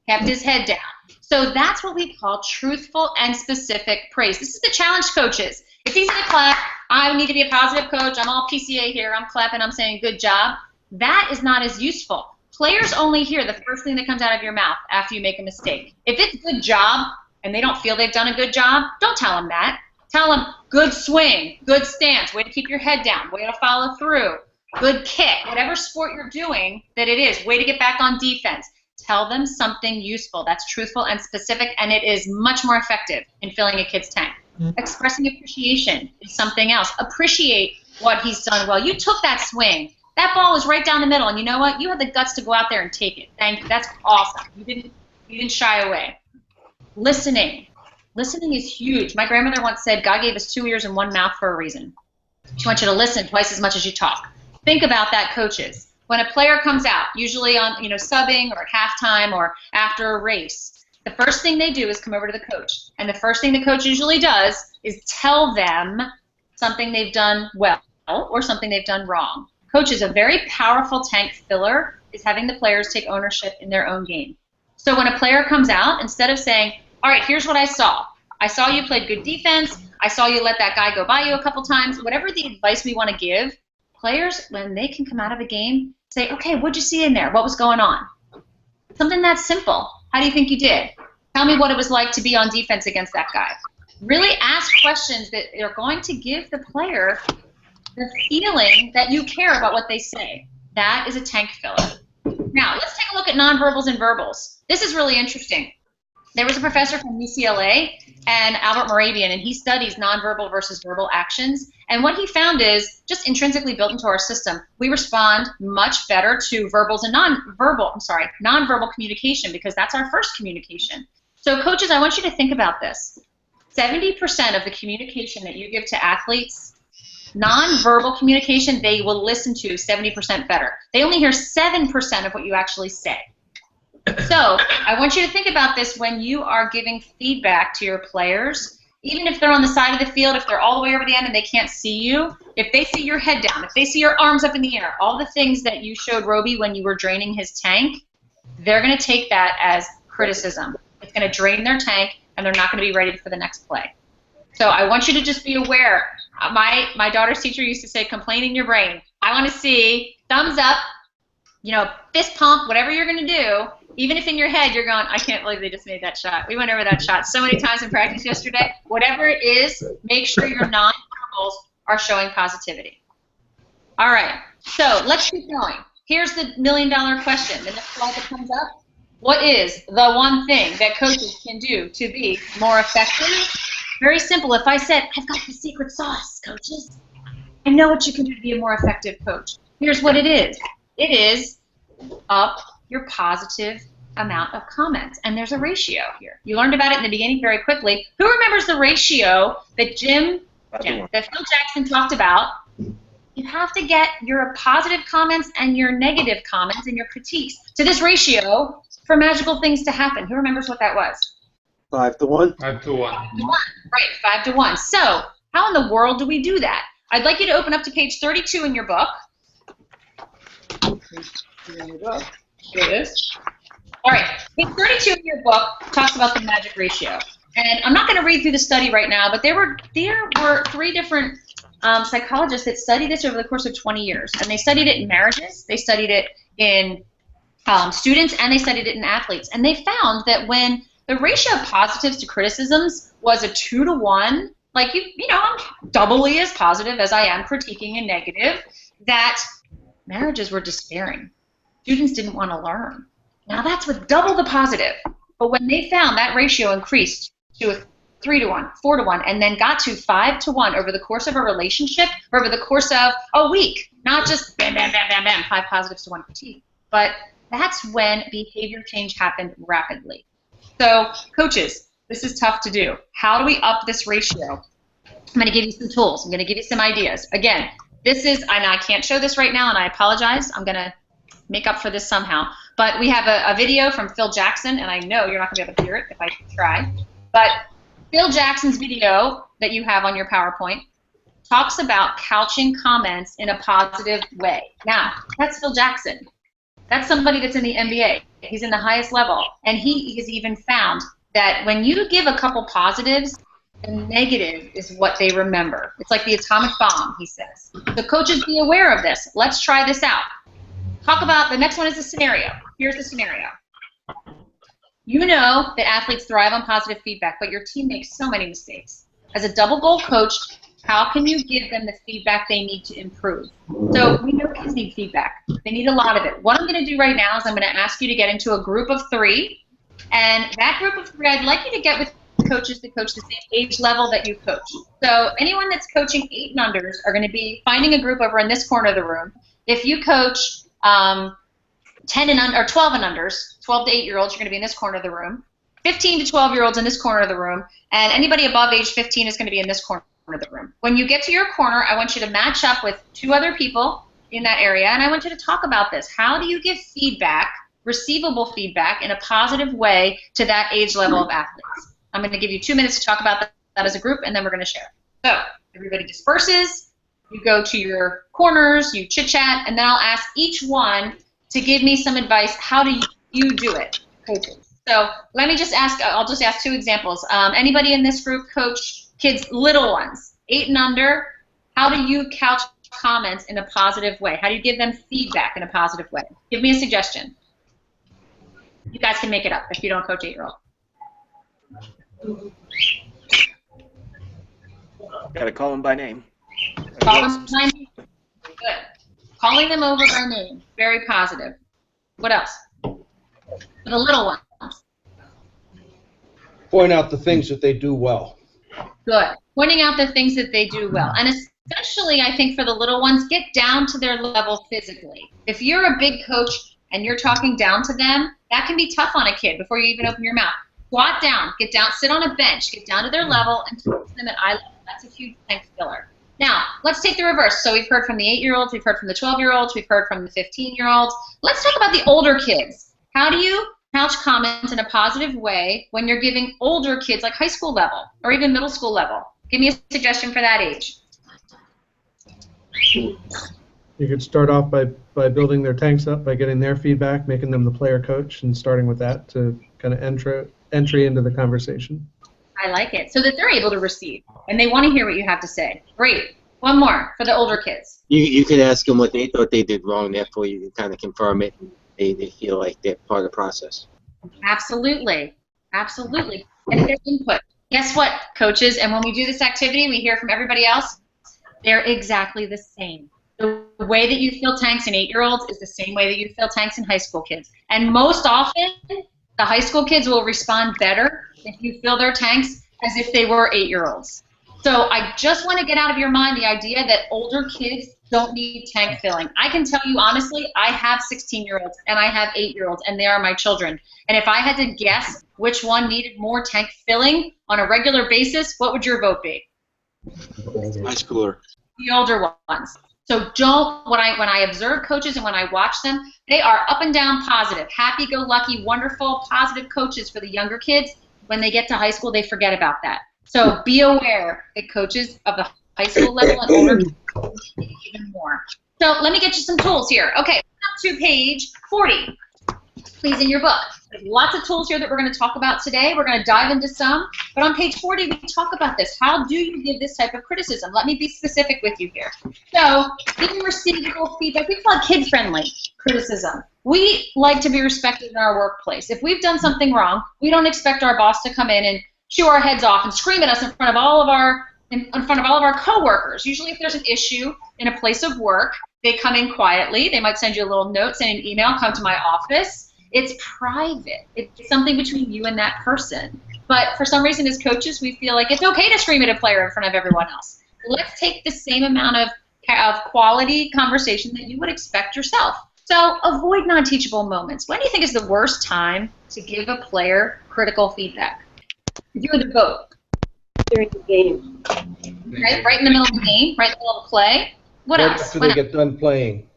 Kept his head down. So that's what we call truthful and specific praise. This is the challenge coaches. It's easy to clap. I need to be a positive coach. I'm all PCA here. I'm clapping. I'm saying good job. That is not as useful. Players only hear the first thing that comes out of your mouth after you make a mistake. If it's good job and they don't feel they've done a good job, don't tell them that. Tell them good swing, good stance, way to keep your head down, way to follow through, good kick, whatever sport you're doing that it is, way to get back on defense. Tell them something useful that's truthful and specific, and it is much more effective in filling a kid's tank. Expressing appreciation is something else. Appreciate what he's done well. You took that swing. That ball was right down the middle, and you know what? You had the guts to go out there and take it. Thank you. That's awesome. You didn't shy away. Listening. Listening is huge. My grandmother once said, God gave us 2 ears and 1 mouth for a reason. She wants you to listen twice as much as you talk. Think about that, coaches. When a player comes out, usually on subbing or at halftime or after a race, the first thing they do is come over to the coach. And the first thing the coach usually does is tell them something they've done well or something they've done wrong. Coaches, a very powerful tank filler is having the players take ownership in their own game. So when a player comes out, instead of saying, all right, here's what I saw. I saw you played good defense. I saw you let that guy go by you a couple times. Whatever the advice we want to give, players, when they can come out of a game, say, okay, what'd you see in there? What was going on? Something that's simple. How do you think you did? Tell me what it was like to be on defense against that guy. Really ask questions that are going to give the player the feeling that you care about what they say. That is a tank filler. Now, let's take a look at nonverbals and verbals. This is really interesting. There was a professor from UCLA, and Albert Moravian, and he studies nonverbal versus verbal actions. And what he found is, just intrinsically built into our system, we respond much better to nonverbal communication, because that's our first communication. So coaches, I want you to think about this. 70% of the communication that you give to athletes, nonverbal communication, they will listen to 70% better. They only hear 7% of what you actually say. So I want you to think about this when you are giving feedback to your players. Even if they're on the side of the field, if they're all the way over the end and they can't see you, if they see your head down, if they see your arms up in the air, all the things that you showed Roby when you were draining his tank, they're going to take that as criticism. It's going to drain their tank, and they're not going to be ready for the next play. So I want you to just be aware. My daughter's teacher used to say, complain in your brain. I want to see thumbs up, fist pump, whatever you're going to do. Even if in your head you're going, I can't believe they just made that shot. We went over that shot so many times in practice yesterday. Whatever it is, make sure your nonverbals are showing positivity. All right, so let's keep going. Here's the million-dollar question. The next slide that comes up. What is the one thing that coaches can do to be more effective? Very simple. If I said, I've got the secret sauce, coaches, I know what you can do to be a more effective coach. Here's what it is. It is up your positive amount of comments. And there's a ratio here. You learned about it in the beginning very quickly. Who remembers the ratio that that Phil Jackson talked about? You have to get your positive comments and your negative comments and your critiques to this ratio for magical things to happen. Who remembers what that was? 5 to 1. 5 to 1. 5 to 1. Right, 5 to 1. So how in the world do we do that? I'd like you to open up to page 32 in your book. Here it is. All right, page 32 in your book talks about the magic ratio. And I'm not going to read through the study right now, but there were 3 different psychologists that studied this over the course of 20 years. And they studied it in marriages, they studied it in students, and they studied it in athletes. And they found that when the ratio of positives to criticisms was a 2 to 1, like, I'm doubly as positive as I am critiquing and negative, that marriages were despairing. Students didn't want to learn. Now that's with double the positive. But when they found that ratio increased to a 3 to 1, 4 to 1, and then got to 5 to 1 over the course of a relationship, or over the course of a week, not just bam, bam, bam, bam, bam, 5 positives to 1 critique, but that's when behavior change happened rapidly. So coaches, this is tough to do. How do we up this ratio? I'm going to give you some tools. I'm going to give you some ideas. Again, this is, and I can't show this right now, and I apologize. I'm going to make up for this somehow. But we have a video from Phil Jackson, and I know you're not going to be able to hear it if I try. But Phil Jackson's video that you have on your PowerPoint talks about couching comments in a positive way. Now, that's Phil Jackson. That's somebody that's in the NBA. He's in the highest level. And he has even found that when you give a couple positives, the negative is what they remember. It's like the atomic bomb, he says. So coaches, be aware of this. Let's try this out. Talk about, the next one is a scenario. Here's the scenario. You know that athletes thrive on positive feedback, but your team makes so many mistakes. As a double goal coach, How can you give them the feedback they need to improve? So we know kids need feedback. They need a lot of it. What I'm going to do right now is I'm going to ask you to get into a group of 3. And that group of 3, I'd like you to get with coaches that coach the same age level that you coach. So anyone that's coaching 8 and unders are going to be finding a group over in this corner of the room. If you coach 10 and or 12 and unders, 12 to 8-year-olds, you're going to be in this corner of the room. 15 to 12-year-olds in this corner of the room, and anybody above age 15 is going to be in this corner of the room. When you get to your corner, I want you to match up with 2 other people in that area, and I want you to talk about this. How do you give feedback, receivable feedback, in a positive way to that age level of athletes? I'm going to give you 2 minutes to talk about that as a group, and then we're going to share. So everybody disperses. You go to your corners, you chit-chat, and then I'll ask each one to give me some advice. How do you do it, coaches? So let me just ask, I'll just ask 2 examples. Anybody in this group coach kids, little ones, 8 and under? How do you couch comments in a positive way? How do you give them feedback in a positive way? Give me a suggestion. You guys can make it up if you don't coach 8-year-old. Gotta call them by name. Call them by name. Good. Calling them over by name. Very positive. What else? For the little ones. Point out the things that they do well. Good. Pointing out the things that they do well. And especially, I think, for the little ones, get down to their level physically. If you're a big coach and you're talking down to them, that can be tough on a kid before you even open your mouth. Squat down. Get down. Sit on a bench. Get down to their level and talk to them at eye level. That's a huge tank filler. Now, let's take the reverse. So we've heard from the 8-year-olds. We've heard from the 12-year-olds. We've heard from the 15-year-olds. Let's talk about the older kids. How do you couch comments in a positive way when you're giving older kids, like high school level or even middle school level? Give me a suggestion for that age. You could start off by building their tanks up, by getting their feedback, making them the player coach, and starting with that to kind of entry into the conversation. I like it. So that they're able to receive, and they want to hear what you have to say. Great. One more for the older kids. You could ask them what they thought they did wrong, therefore you can kind of confirm it. They feel like they're part of the process. Absolutely. Absolutely. And their input. Guess what, coaches? And when we do this activity, we hear from everybody else. They're exactly the same. The way that you feel tanks in 8-year-olds is the same way that you feel tanks in high school kids. And most often, the high school kids will respond better if you feel their tanks as if they were 8-year-olds. So I just want to get out of your mind the idea that older kids don't need tank filling. I can tell you honestly, I have 16-year-olds and I have 8-year-olds, and they are my children. And if I had to guess which one needed more tank filling on a regular basis, what would your vote be? High schooler. The older ones. So don't, when I observe coaches and when I watch them, they are up and down positive, happy-go-lucky, wonderful, positive coaches for the younger kids. When they get to high school, they forget about that. So be aware that coaches of the high school level and older need even more. So let me get you some tools here. Okay, up to page 40, please, in your book. There's lots of tools here that we're going to talk about today. We're going to dive into some. But on page 40, we talk about this. How do you give this type of criticism? Let me be specific with you here. So giving receivable feedback, we call it kid-friendly criticism. We like to be respected in our workplace. If we've done something wrong, we don't expect our boss to come in and chew our heads off and scream at us in front of all of our coworkers. Usually if there's an issue in a place of work, they come in quietly. They might send you a little note, send an email, come to my office. It's private. It's something between you and that person. But for some reason as coaches, we feel like it's okay to scream at a player in front of everyone else. Let's take the same amount of quality conversation that you would expect yourself. So avoid non-teachable moments. When do you think is the worst time to give a player critical feedback? If you were the vote. During the game. Right in the middle of the game, right in the middle of the play. What Right else? after they get done playing.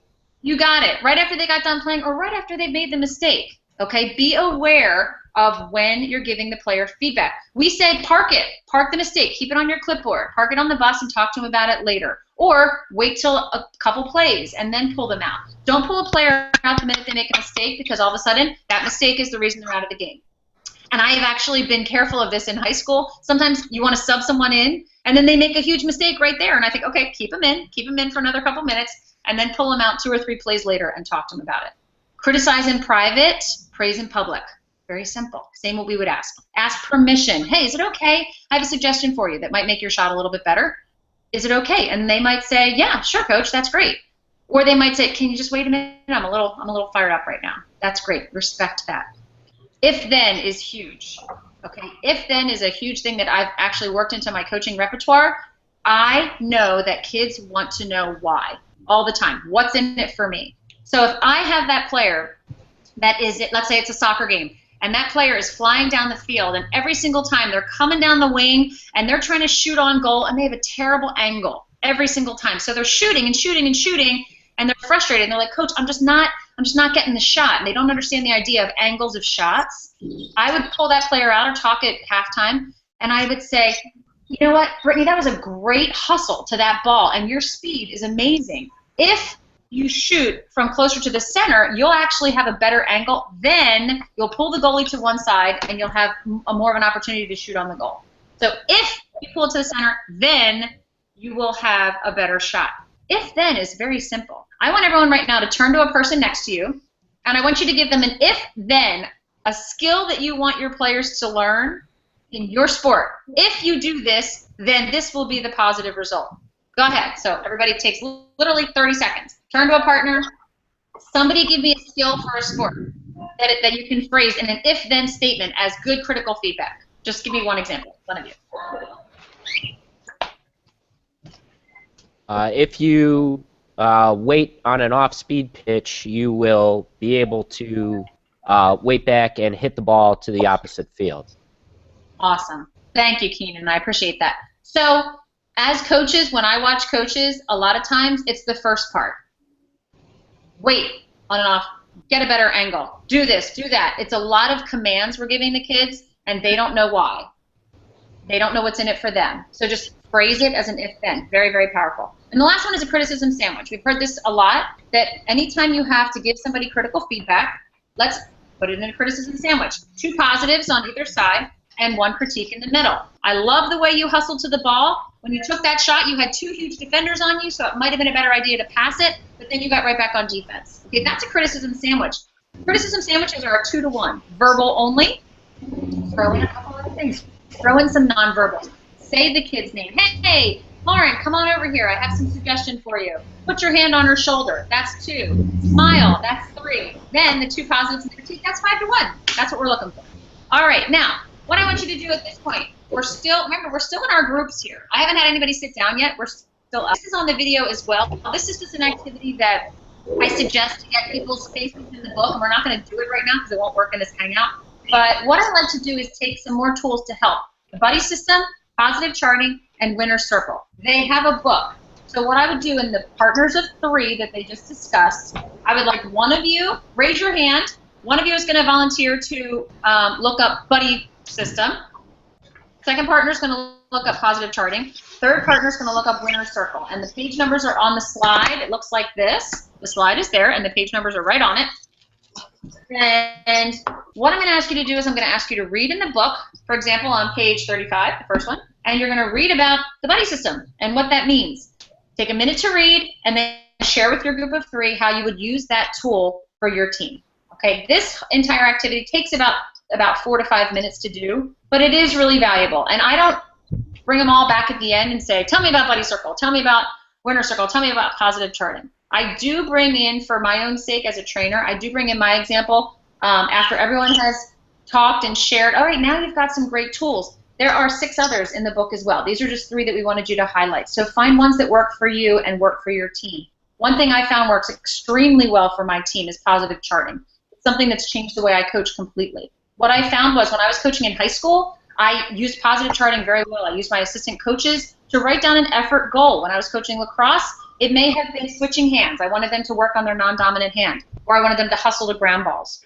You got it. Right after they got done playing or right after they made the mistake. Okay, be aware of when you're giving the player feedback. We said park it. Park the mistake. Keep it on your clipboard. Park it on the bus and talk to them about it later. Or wait till a couple plays and then pull them out. Don't pull a player out the minute they make a mistake, because all of a sudden that mistake is the reason they're out of the game. And I have actually been careful of this in high school. Sometimes you want to sub someone in, and then they make a huge mistake right there. And I think, okay, keep them in for another couple minutes, and then pull them out 2 or 3 plays later and talk to them about it. Criticize in private, praise in public. Very simple. Same what we would ask. Ask permission. Hey, is it okay? I have a suggestion for you that might make your shot a little bit better. is it okay? And they might say, yeah, sure, coach, that's great. Or they might say, can you just wait a minute? I'm a little fired up right now. That's great. Respect that. If then is huge. Okay. If then is a huge thing that I've actually worked into my coaching repertoire. I know that kids want to know why all the time. What's in it for me? So if I have that player that is, let's say it's a soccer game, and that player is flying down the field, and every single time they're coming down the wing and they're trying to shoot on goal, and they have a terrible angle every single time. So they're shooting and shooting and shooting, and they're frustrated. And they're like, coach, I'm just not getting the shot. And they don't understand the idea of angles of shots. I would pull that player out or talk at halftime, and I would say, you know what, Brittany, that was a great hustle to that ball, and your speed is amazing. If you shoot from closer to the center, you'll actually have a better angle. Then you'll pull the goalie to one side, and you'll have more of an opportunity to shoot on the goal. So if you pull it to the center, then you will have a better shot. If then is very simple. I want everyone right now to turn to a person next to you, and I want you to give them an if then, a skill that you want your players to learn in your sport. If you do this, then this will be the positive result. Go ahead. So everybody takes literally 30 seconds. Turn to a partner. Somebody give me a skill for a sport that you can phrase in an if-then statement as good critical feedback. Just give me one example, one of you. If you wait on an off-speed pitch, you will be able to wait back and hit the ball to the opposite field. Awesome. Thank you, Keenan. I appreciate that. So as coaches, when I watch coaches, a lot of times it's the first part. Wait on and off. Get a better angle. Do this. Do that. It's a lot of commands we're giving the kids, and they don't know why. They don't know what's in it for them. So just phrase it as an if-then. Very, very powerful. And the last one is a criticism sandwich. We've heard this a lot, that anytime you have to give somebody critical feedback, let's put it in a criticism sandwich. 2 positives on either side and 1 critique in the middle. I love the way you hustled to the ball. When you took that shot, you had 2 huge defenders on you, so it might have been a better idea to pass it, but then you got right back on defense. Okay, that's a criticism sandwich. Criticism sandwiches are a 2-to-1. Verbal only. Throw in a couple other things. Throw in some nonverbal. Say the kid's name. Hey, Lauren, come on over here. I have some suggestion for you. Put your hand on her shoulder. That's 2. Smile. That's 3. Then the 2 positives and the critique. That's 5-to-1. That's what we're looking for. All right, now, what I want you to do at this point, remember, we're still in our groups here. I haven't had anybody sit down yet. We're still up. This is on the video as well. This is just an activity that I suggest to get people's faces in the book, and we're not going to do it right now because it won't work in this Hangout. But what I like to do is take some more tools to help. The buddy system, positive charting, and winner's circle. They have a book. So what I would do in the partners of 3 that they just discussed, I would like one of you, raise your hand. One of you is going to volunteer to look up buddy system. Second partner is going to look up positive charting. Third partner is going to look up winner's circle. And the page numbers are on the slide. It looks like this. The slide is there, and the page numbers are right on it. And what I'm going to ask you to do is I'm going to ask you to read in the book, for example, on page 35, the first one, and you're going to read about the buddy system and what that means. Take a minute to read, and then share with your group of 3 how you would use that tool for your team. Okay, this entire activity takes about 4 to 5 minutes to do, but it is really valuable. And I don't bring them all back at the end and say, tell me about buddy circle, tell me about winner circle, tell me about positive charting. I do bring in, for my own sake as a trainer, I do bring in my example after everyone has talked and shared. All right, now you've got some great tools. There are 6 others in the book as well. These are just 3 that we wanted you to highlight. So find ones that work for you and work for your team. One thing I found works extremely well for my team is positive charting. It's something that's changed the way I coach completely. What I found was when I was coaching in high school, I used positive charting very well. I used my assistant coaches to write down an effort goal. When I was coaching lacrosse, it may have been switching hands. I wanted them to work on their non-dominant hand, or I wanted them to hustle to ground balls.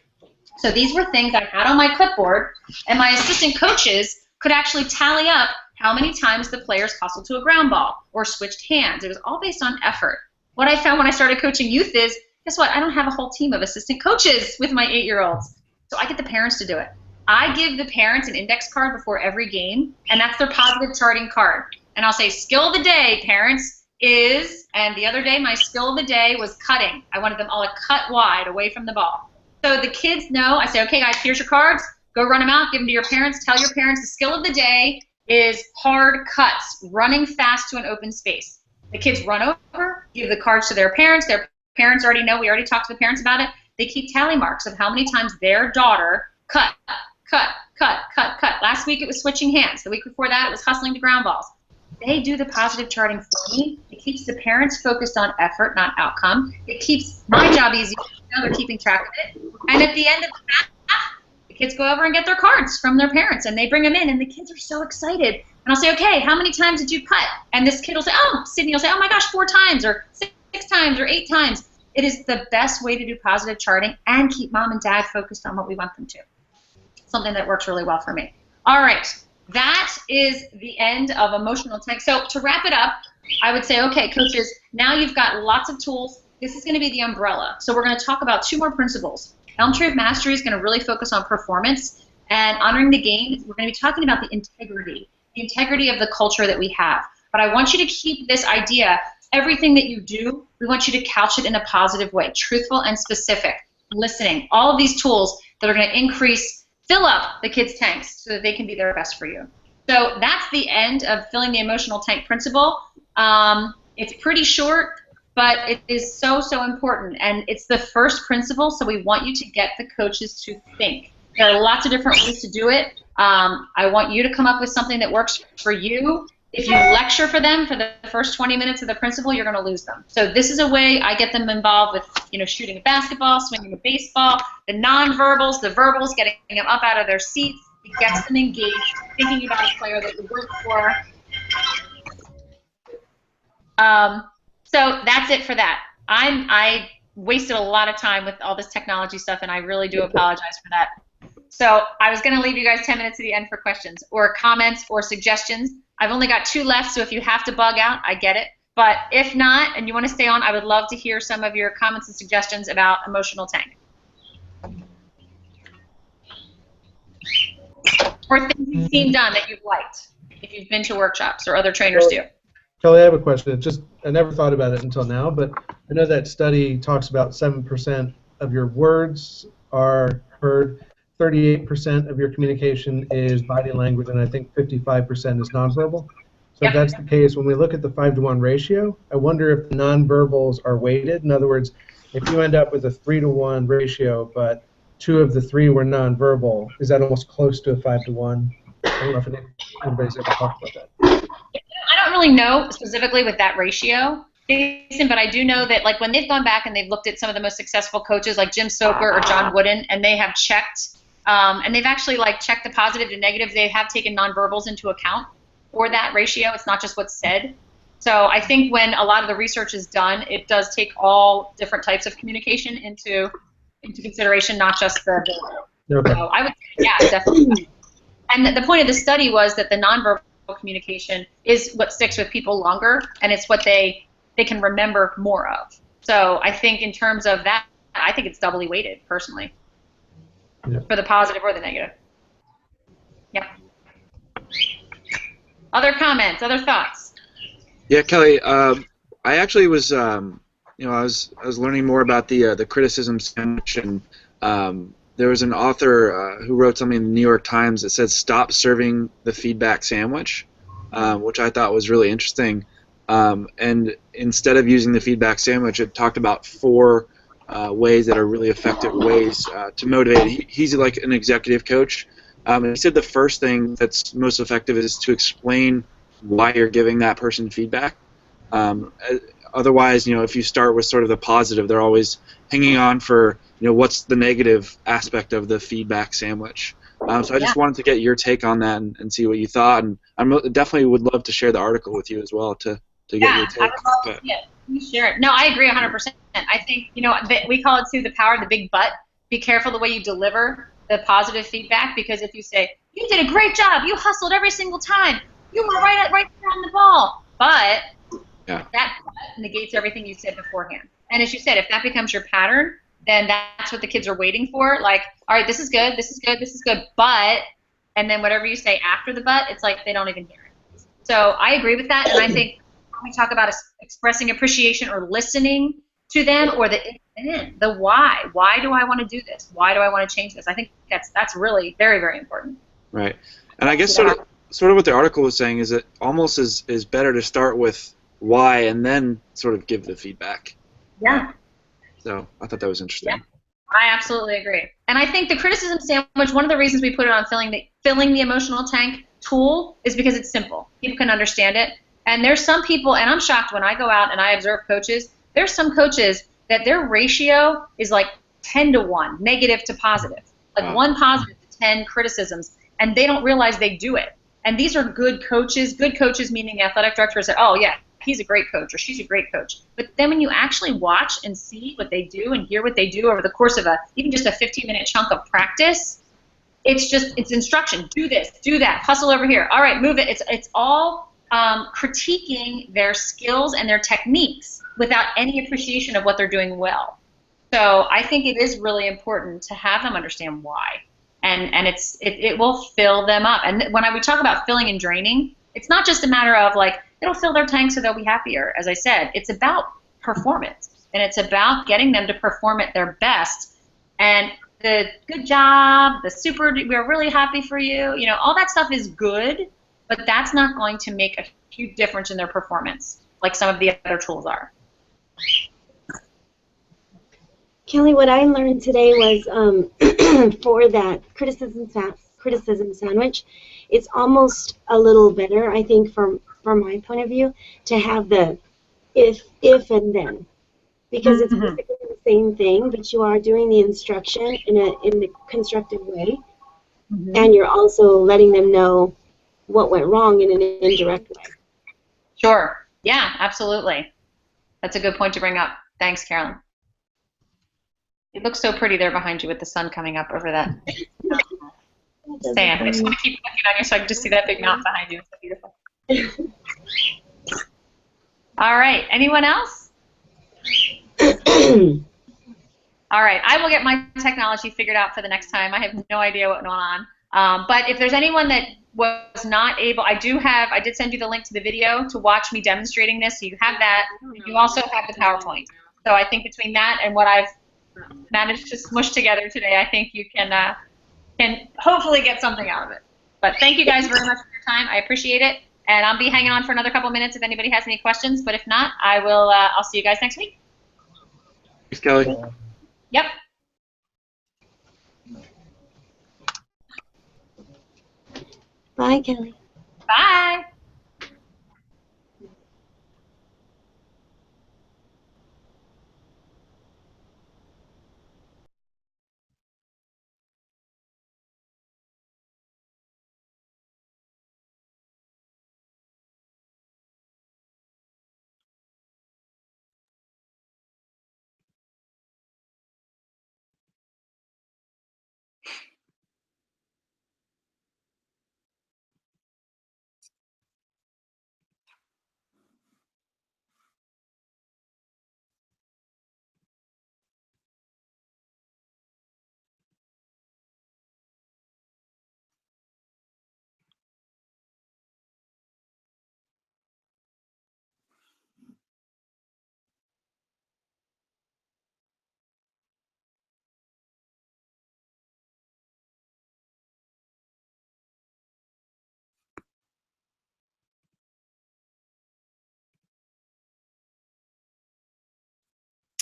So these were things I had on my clipboard, and my assistant coaches could actually tally up how many times the players hustled to a ground ball or switched hands. It was all based on effort. What I found when I started coaching youth is, guess what? I don't have a whole team of assistant coaches with my 8-year-olds. So I get the parents to do it. I give the parents an index card before every game, and that's their positive charting card. And I'll say, skill of the day, parents, is, and the other day my skill of the day was cutting. I wanted them all to cut wide away from the ball. So the kids know, I say, okay guys, here's your cards, go run them out, give them to your parents, tell your parents the skill of the day is hard cuts, running fast to an open space. The kids run over, give the cards to their parents. Their parents already know. We already talked to the parents about it. They keep tally marks of how many times their daughter cut. Last week it was switching hands. The week before that it was hustling to ground balls. They do the positive charting for me. It keeps the parents focused on effort, not outcome. It keeps my job easy. They're keeping track of it. And at the end of the half, the kids go over and get their cards from their parents, and they bring them in, and the kids are so excited. And I'll say, okay, how many times did you cut? And this kid will say, Sydney will say, oh my gosh, 4 times, or 6 times, or 8 times. It is the best way to do positive charting and keep mom and dad focused on what we want them to. Something that works really well for me. All right, that is the end of emotional tank. So to wrap it up, I would say, okay, coaches, now you've got lots of tools. This is going to be the umbrella. So we're going to talk about 2 more principles. Elm Tree of Mastery is going to really focus on performance and honoring the game. We're going to be talking about the integrity of the culture that we have. But I want you to keep this idea. Everything that you do, we want you to couch it in a positive way, truthful and specific, listening, all of these tools that are going to fill up the kids' tanks so that they can be their best for you. So that's the end of filling the emotional tank principle. It's pretty short, but it is so, so important. And it's the first principle, so we want you to get the coaches to think. There are lots of different ways to do it. I want you to come up with something that works for you. If you lecture for them for the first 20 minutes of the principle, you're going to lose them. So this is a way I get them involved with, shooting a basketball, swinging a baseball, the nonverbals, the verbals, getting them up out of their seats. It gets them engaged, thinking about a player that you work for. So that's it for that. I wasted a lot of time with all this technology stuff, and I really do apologize for that. So I was going to leave you guys 10 minutes at the end for questions or comments or suggestions. I've only got 2 left, so if you have to bug out, I get it. But if not, and you want to stay on, I would love to hear some of your comments and suggestions about emotional tank. Or things you've seen done that you've liked, if you've been to workshops or other trainers do. Kelly, I have a question. I never thought about it until now, but I know that study talks about 7% of your words are heard, 38% of your communication is body language, and I think 55% is nonverbal. So if that's the case, when we look at the 5-to-1 ratio, I wonder if the nonverbals are weighted. In other words, if you end up with a 3-to-1 ratio, but 2 of the 3 were nonverbal, is that almost close to a 5-to-1? I don't know if anybody's ever talked about that. I don't really know specifically with that ratio, Jason, but I do know that when they've gone back and they've looked at some of the most successful coaches like Jim Soper or John Wooden, and they have checked, and they've actually checked the positive and negative, they have taken nonverbals into account for that ratio. It's not just what's said. So I think when a lot of the research is done, it does take all different types of communication into consideration, not just the verbal. Okay. So I would say, yeah, definitely. And the point of the study was that the nonverbal communication is what sticks with people longer, and it's what they can remember more of. So I think in terms of that, I think it's doubly weighted, personally, for the positive or the negative. Yeah. Other comments, other thoughts? Yeah, Kelly, I actually was, I was learning more about the criticism sandwich, and there was an author who wrote something in the New York Times that said, "Stop serving the feedback sandwich," which I thought was really interesting. And instead of using the feedback sandwich, it talked about 4 ways that are really effective ways to motivate. He's like an executive coach. And he said the first thing that's most effective is to explain why you're giving that person feedback. Otherwise, if you start with sort of the positive, they're always hanging on for, what's the negative aspect of the feedback sandwich. So I just wanted to get your take on that and see what you thought. And I definitely would love to share the article with you as well to get your take. I would love to see it. You share it. No, I agree 100%. I think, we call it too the power of the big but. Be careful the way you deliver the positive feedback, because if you say, you did a great job, you hustled every single time, you were right there on the ball, but that negates everything you said beforehand. And as you said, if that becomes your pattern, then that's what the kids are waiting for. Like, all right, this is good, this is good, this is good, but, and then whatever you say after the but, it's like they don't even hear it. So I agree with that, and I think when we talk about expressing appreciation or listening to them, or the why. Why do I want to do this? Why do I want to change this? I think that's really very, very important. Right. And I guess sort of sort of what the article was saying is it almost is better to start with why and then sort of give the feedback. Yeah. So I thought that was interesting. Yeah. I absolutely agree. And I think the criticism sandwich, one of the reasons we put it on filling the emotional tank tool is because it's simple. People can understand it. And there's some people, and I'm shocked when I go out and I observe coaches, there's some coaches that their ratio is like 10 to 1, negative to positive. Like Wow. 1 positive to 10 criticisms, and they don't realize they do it. And these are good coaches meaning the athletic director said, oh yeah, he's a great coach or she's a great coach. But then when you actually watch and see what they do and hear what they do over the course of even just a 15-minute chunk of practice, it's instruction. Do this, do that, hustle over here. All right, move it. It's all critiquing their skills and their techniques without any appreciation of what they're doing well. So I think it is really important to have them understand why. And it will fill them up. And when we talk about filling and draining, it's not just a matter of like, it'll fill their tank so they'll be happier. As I said, it's about performance. And it's about getting them to perform at their best. And the good job, the super, we're really happy for you, all that stuff is good, but that's not going to make a huge difference in their performance like some of the other tools are. Kelly, what I learned today was for that criticism sandwich, it's almost a little better, I think, from my point of view, to have the if and then, because it's basically the same thing, but you are doing the instruction in a constructive way, and you're also letting them know what went wrong in an indirect way. Sure. Yeah, absolutely. That's a good point to bring up. Thanks, Carolyn. It looks so pretty there behind you with the sun coming up over that sand. I just want to keep looking on you so I can just see that big mountain behind you. It's so beautiful. All right. Anyone else? All right. I will get my technology figured out for the next time. I have no idea what's going on. But if there's anyone that was not able, I did send you the link to the video to watch me demonstrating this. So you have that. You also have the PowerPoint. So I think between that and what I've managed to smush together today, I think you can hopefully get something out of it. But thank you guys very much for your time. I appreciate it. And I'll be hanging on for another couple minutes if anybody has any questions. But if not, I'll see you guys next week. Thanks, Kelly. Yep. Bye, Kelly. Bye.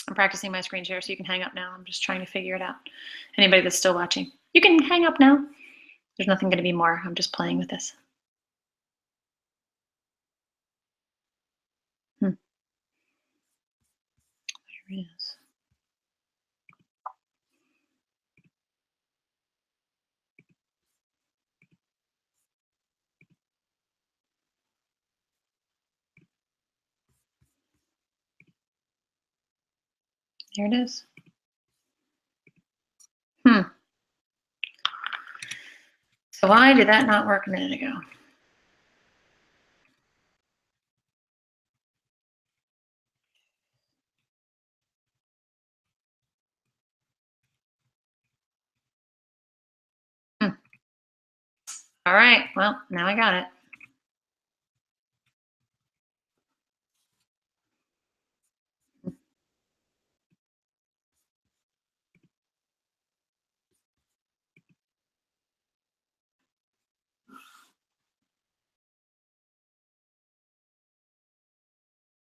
I'm practicing my screen share, so you can hang up now. I'm just trying to figure it out. Anybody that's still watching, you can hang up now. There's nothing going to be more. I'm just playing with this. There it is. There it is. So why did that not work a minute ago? All right, well, now I got it.